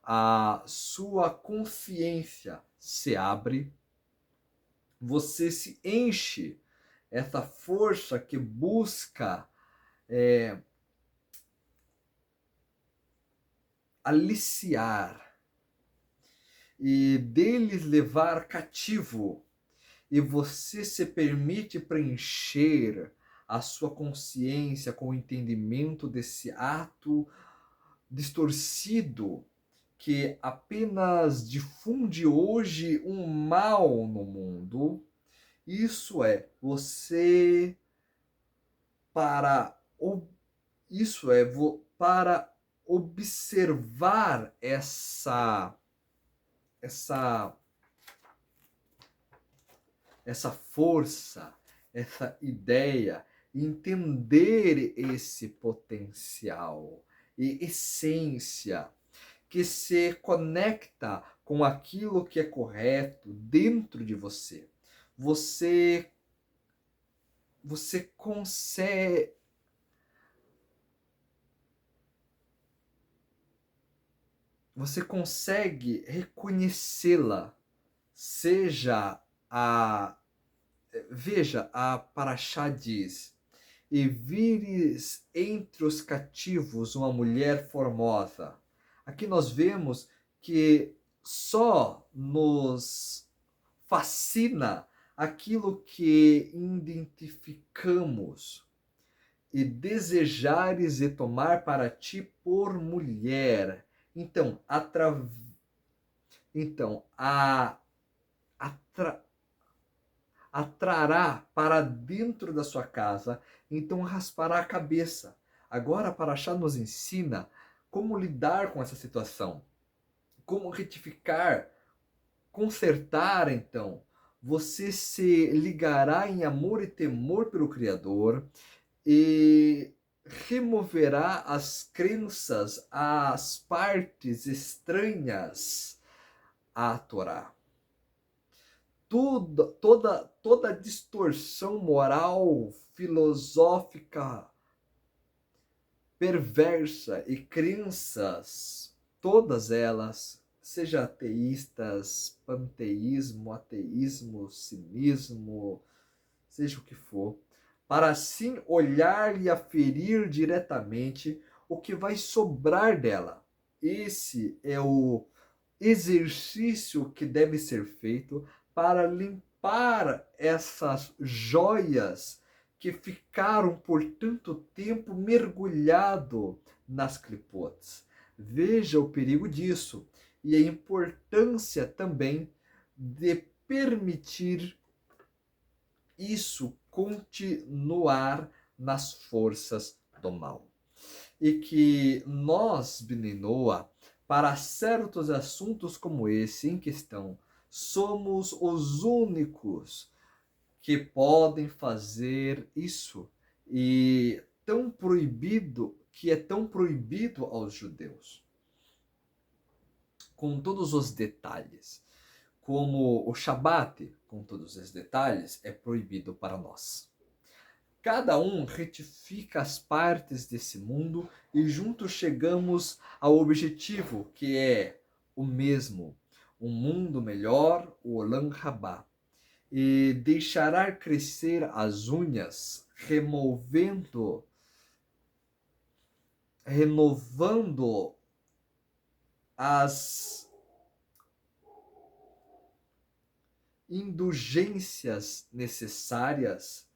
a sua consciência se abre, você se enche, essa força que busca aliciar e deles levar cativo, e você se permite preencher a sua consciência com o entendimento desse ato distorcido que apenas difunde hoje um mal no mundo. Isso é, você para isso é para observar essa força, essa ideia, entender esse potencial e essência que se conecta com aquilo que é correto dentro de você. Você consegue reconhecê-la, veja, a Parashá diz: e vires entre os cativos uma mulher formosa. Aqui nós vemos que só nos fascina aquilo que identificamos, e desejares e tomar para ti por mulher. Então, atrará para dentro da sua casa, então raspará a cabeça. Agora a Paraxá nos ensina como lidar com essa situação, como retificar, consertar. Então, você se ligará em amor e temor pelo Criador e removerá as crenças, as partes estranhas à Torá. Toda distorsão moral, filosófica, perversa e crenças, todas elas, seja ateístas, panteísmo, ateísmo, cinismo, seja o que for, para assim olhar e aferir diretamente o que vai sobrar dela. Esse é o exercício que deve ser feito para limpar essas joias que ficaram por tanto tempo mergulhado nas clipotes. Veja o perigo disso e a importância também de permitir isso continuar nas forças do mal. E que nós, Bnei Noah, para certos assuntos como esse em questão, somos os únicos que podem fazer isso, e tão proibido, que é tão proibido aos judeus, com todos os detalhes. Como o Shabat, com todos os detalhes, é proibido para nós. Cada um retifica as partes desse mundo e juntos chegamos ao objetivo, que é o mesmo, um mundo melhor, o Olam Rabá. E deixará crescer as unhas, renovando as indulgências necessárias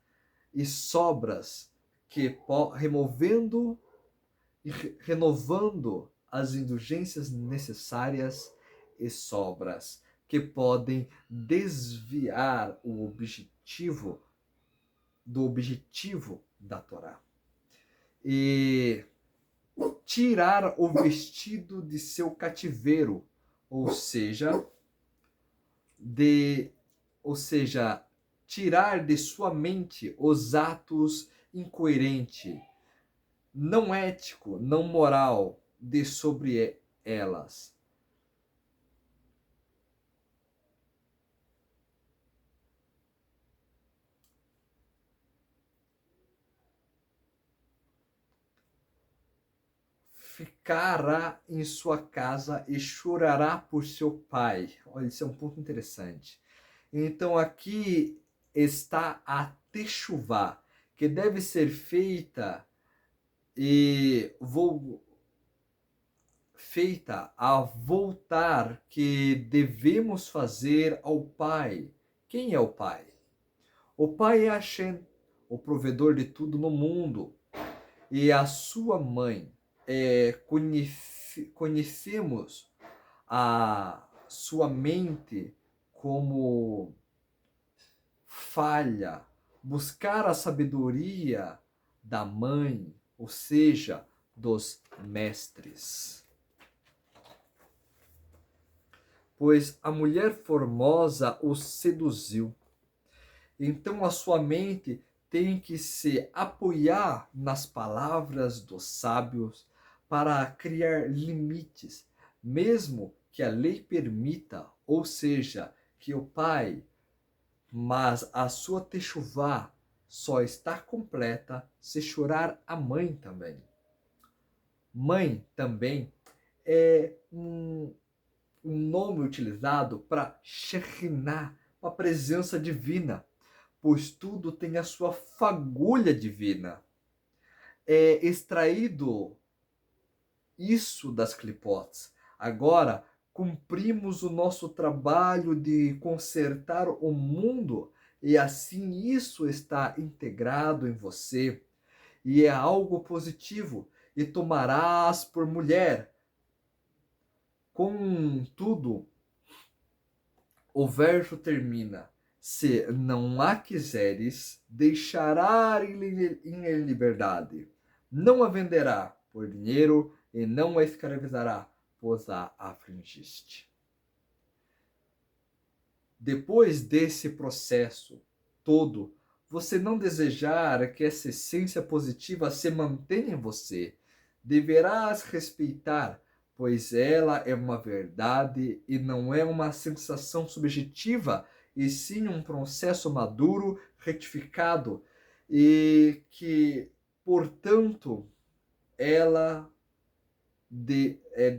e sobras, que removendo e renovando as indulgências necessárias e sobras que podem desviar o objetivo da Torá e tirar o vestido de seu cativeiro, ou seja, tirar de sua mente os atos incoerentes, não ético, não moral, de sobre elas. Ficará em sua casa e chorará por seu pai. Olha, isso é um ponto interessante. Então aqui está a techuvá, que deve ser feita feita a voltar que devemos fazer ao Pai. Quem é o Pai? O Pai é Hashem, o provedor de tudo no mundo. E a sua mãe. Conhecemos a sua mente como falha, buscar a sabedoria da mãe, ou seja, dos mestres. Pois a mulher formosa o seduziu. Então a sua mente tem que se apoiar nas palavras dos sábios para criar limites, mesmo que a lei permita, ou seja, que o pai, mas a sua techuvá só está completa se chorar a mãe também. Mãe também é um nome utilizado para Shekhinah, a presença divina, pois tudo tem a sua fagulha divina. É extraído isso das clipotes. Agora, cumprimos o nosso trabalho de consertar o mundo e assim isso está integrado em você. E é algo positivo. E tomarás por mulher. Contudo, o verso termina: se não a quiseres, deixará em liberdade. Não a venderá por dinheiro e não a escravizará, pois a afligiste. Depois desse processo todo, você não desejar que essa essência positiva se mantenha em você, deverás respeitar, pois ela é uma verdade e não é uma sensação subjetiva, e sim um processo maduro, retificado, e que, portanto, ela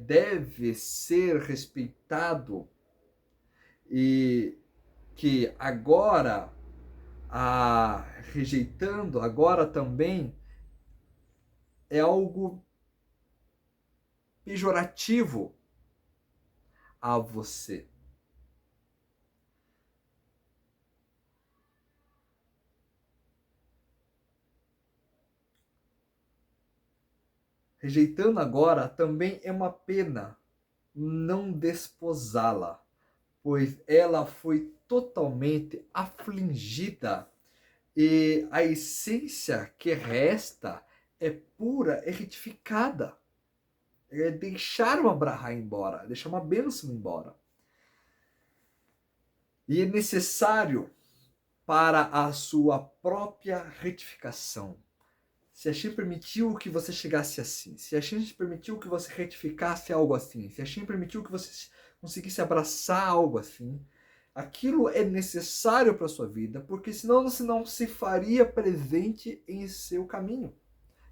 deve ser respeitado e que agora, rejeitando, agora também é algo pejorativo a você. Rejeitando agora também é uma pena não desposá-la, pois ela foi totalmente afligida e a essência que resta é pura e retificada. É deixar uma brahá embora, deixar uma bênção embora. E é necessário para a sua própria retificação. Se a Shem permitiu que você chegasse assim, se a Shem permitiu que você retificasse algo assim, se a Shem permitiu que você conseguisse abraçar algo assim, aquilo é necessário para a sua vida, porque senão você não se faria presente em seu caminho.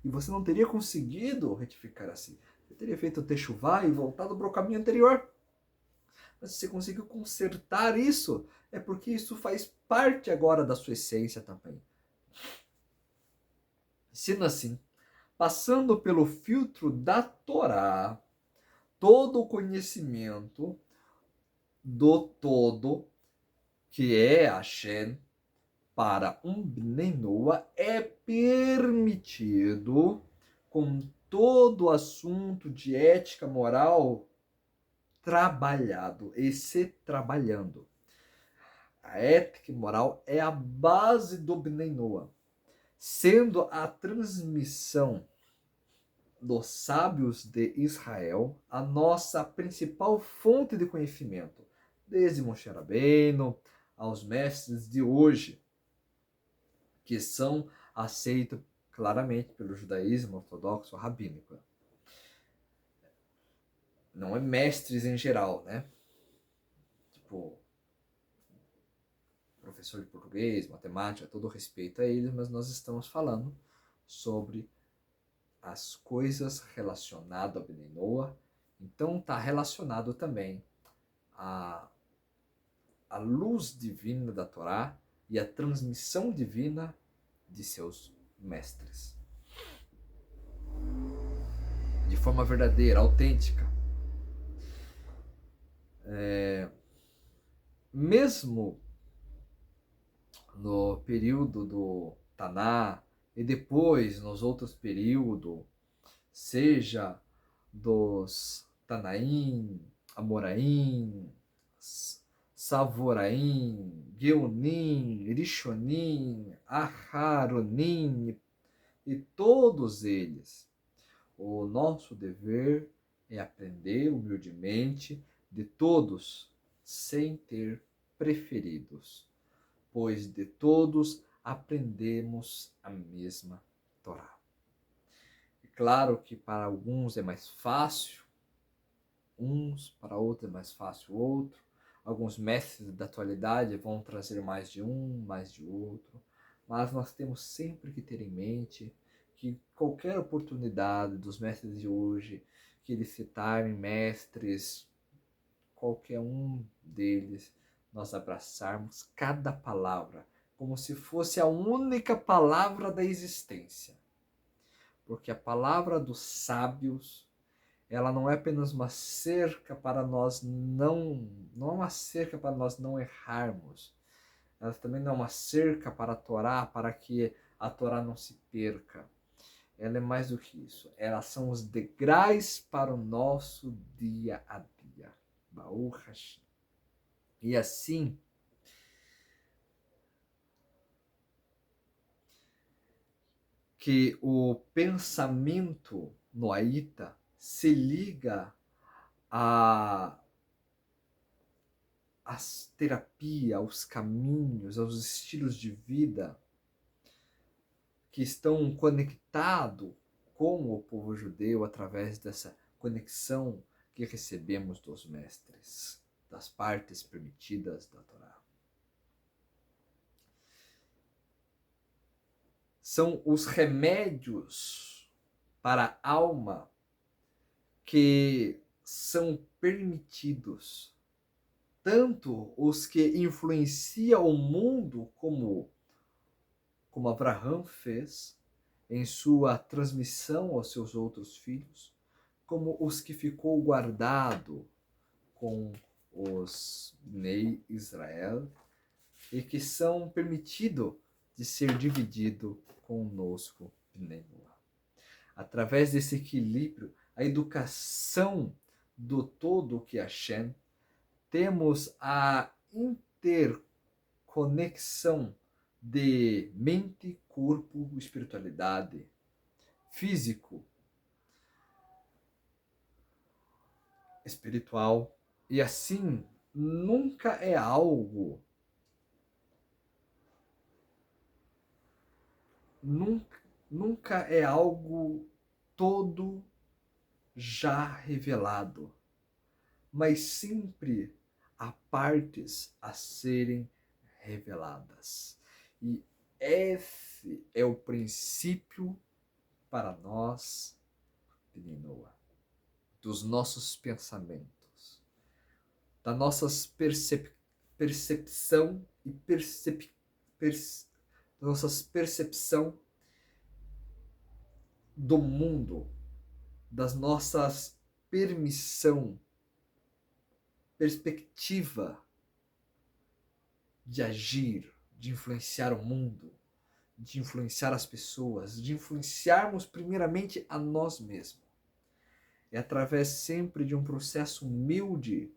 E você não teria conseguido retificar assim. Você teria feito o techuvá e voltado para o caminho anterior. Mas se você conseguiu consertar isso, é porque isso faz parte agora da sua essência também. Sendo assim, passando pelo filtro da Torá, todo o conhecimento do todo, que é Hashem, para um Bnei Noah é permitido, com todo o assunto de ética moral trabalhado e se trabalhando. A ética e moral é a base do Bnei Noah, sendo a transmissão dos sábios de Israel a nossa principal fonte de conhecimento, desde Moshe Rabbeinu aos mestres de hoje, que são aceitos claramente pelo judaísmo ortodoxo rabínico. não é mestres em geral, né? Tipo, professor de português, matemática, todo respeito a eles, mas nós estamos falando sobre as coisas relacionadas a Bnei Noach. Então está relacionado também a luz divina da Torá e a transmissão divina de seus mestres. De forma verdadeira, autêntica. Mesmo no período do Taná e depois nos outros períodos, seja dos Tanaim, Amoraim, Savoraim, Geunim, Rishonim, Aharonim e todos eles. O nosso dever é aprender humildemente de todos, sem ter preferidos, pois de todos aprendemos a mesma Torá. É claro que para alguns é mais fácil, para outros é mais fácil outro. Alguns mestres da atualidade vão trazer mais de um, mais de outro, mas nós temos sempre que ter em mente que qualquer oportunidade dos mestres de hoje, que eles citarem mestres, qualquer um deles, nós abraçarmos cada palavra como se fosse a única palavra da existência. Porque a palavra dos sábios, ela não é apenas uma cerca para nós não é uma cerca para nós não errarmos. Ela também não é uma cerca para a Torá, para que a Torá não se perca. Ela é mais do que isso. Elas são os degraus para o nosso dia a dia. Baruch Hashem. E assim, que o pensamento noaíta se liga às terapias, aos caminhos, aos estilos de vida que estão conectados com o povo judeu através dessa conexão que recebemos dos mestres, das partes permitidas da Torá. São os remédios para a alma que são permitidos, tanto os que influenciam o mundo, como Abraão fez em sua transmissão aos seus outros filhos, como os que ficou guardado com os Bnei Israel e que são permitidos de ser dividido conosco, Bnei Noach. Através desse equilíbrio, a educação do todo que Hashem, temos a interconexão de mente, corpo, espiritualidade, físico, espiritual, e assim nunca é algo, nunca é algo todo já revelado, mas sempre há partes a serem reveladas. E esse é o princípio para nós, Bnei Noach, dos nossos pensamentos, da nossa percepção e nossa percepção do mundo, das nossas perspectiva de agir, de influenciar o mundo, de influenciar as pessoas, de influenciarmos primeiramente a nós mesmos. É através sempre de um processo humilde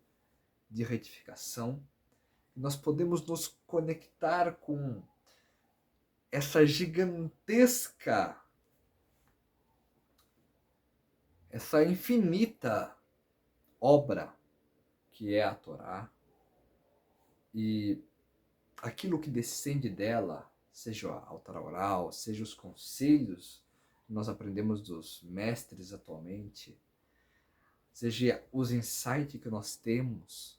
de retificação que nós podemos nos conectar com essa gigantesca, essa infinita obra que é a Torá, e aquilo que descende dela, seja a Torá oral, seja os conselhos que nós aprendemos dos mestres atualmente, seja os insights que nós temos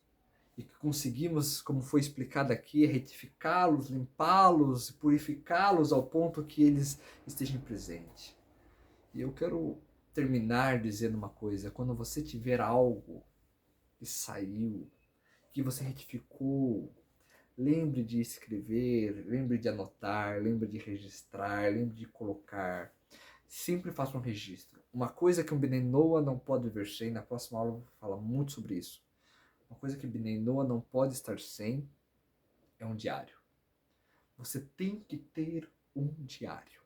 e que conseguimos, como foi explicado aqui, retificá-los, limpá-los, purificá-los ao ponto que eles estejam presentes. E eu quero terminar dizendo uma coisa: quando você tiver algo que saiu, que você retificou, lembre de escrever, lembre de anotar, lembre de registrar, lembre de colocar. Sempre faça um registro. Uma coisa que um Bnei Noah não pode ver sem, na próxima aula eu vou falar muito sobre isso. Uma coisa que Bnei Noah não pode estar sem é um diário. Você tem que ter um diário.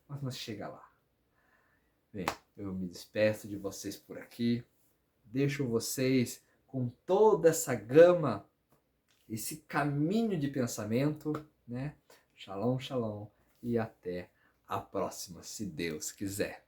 Mas não chega lá. Bem, eu me despeço de vocês por aqui. Deixo vocês com toda essa gama, esse caminho de pensamento, né? Shalom, shalom. E até a próxima, se Deus quiser.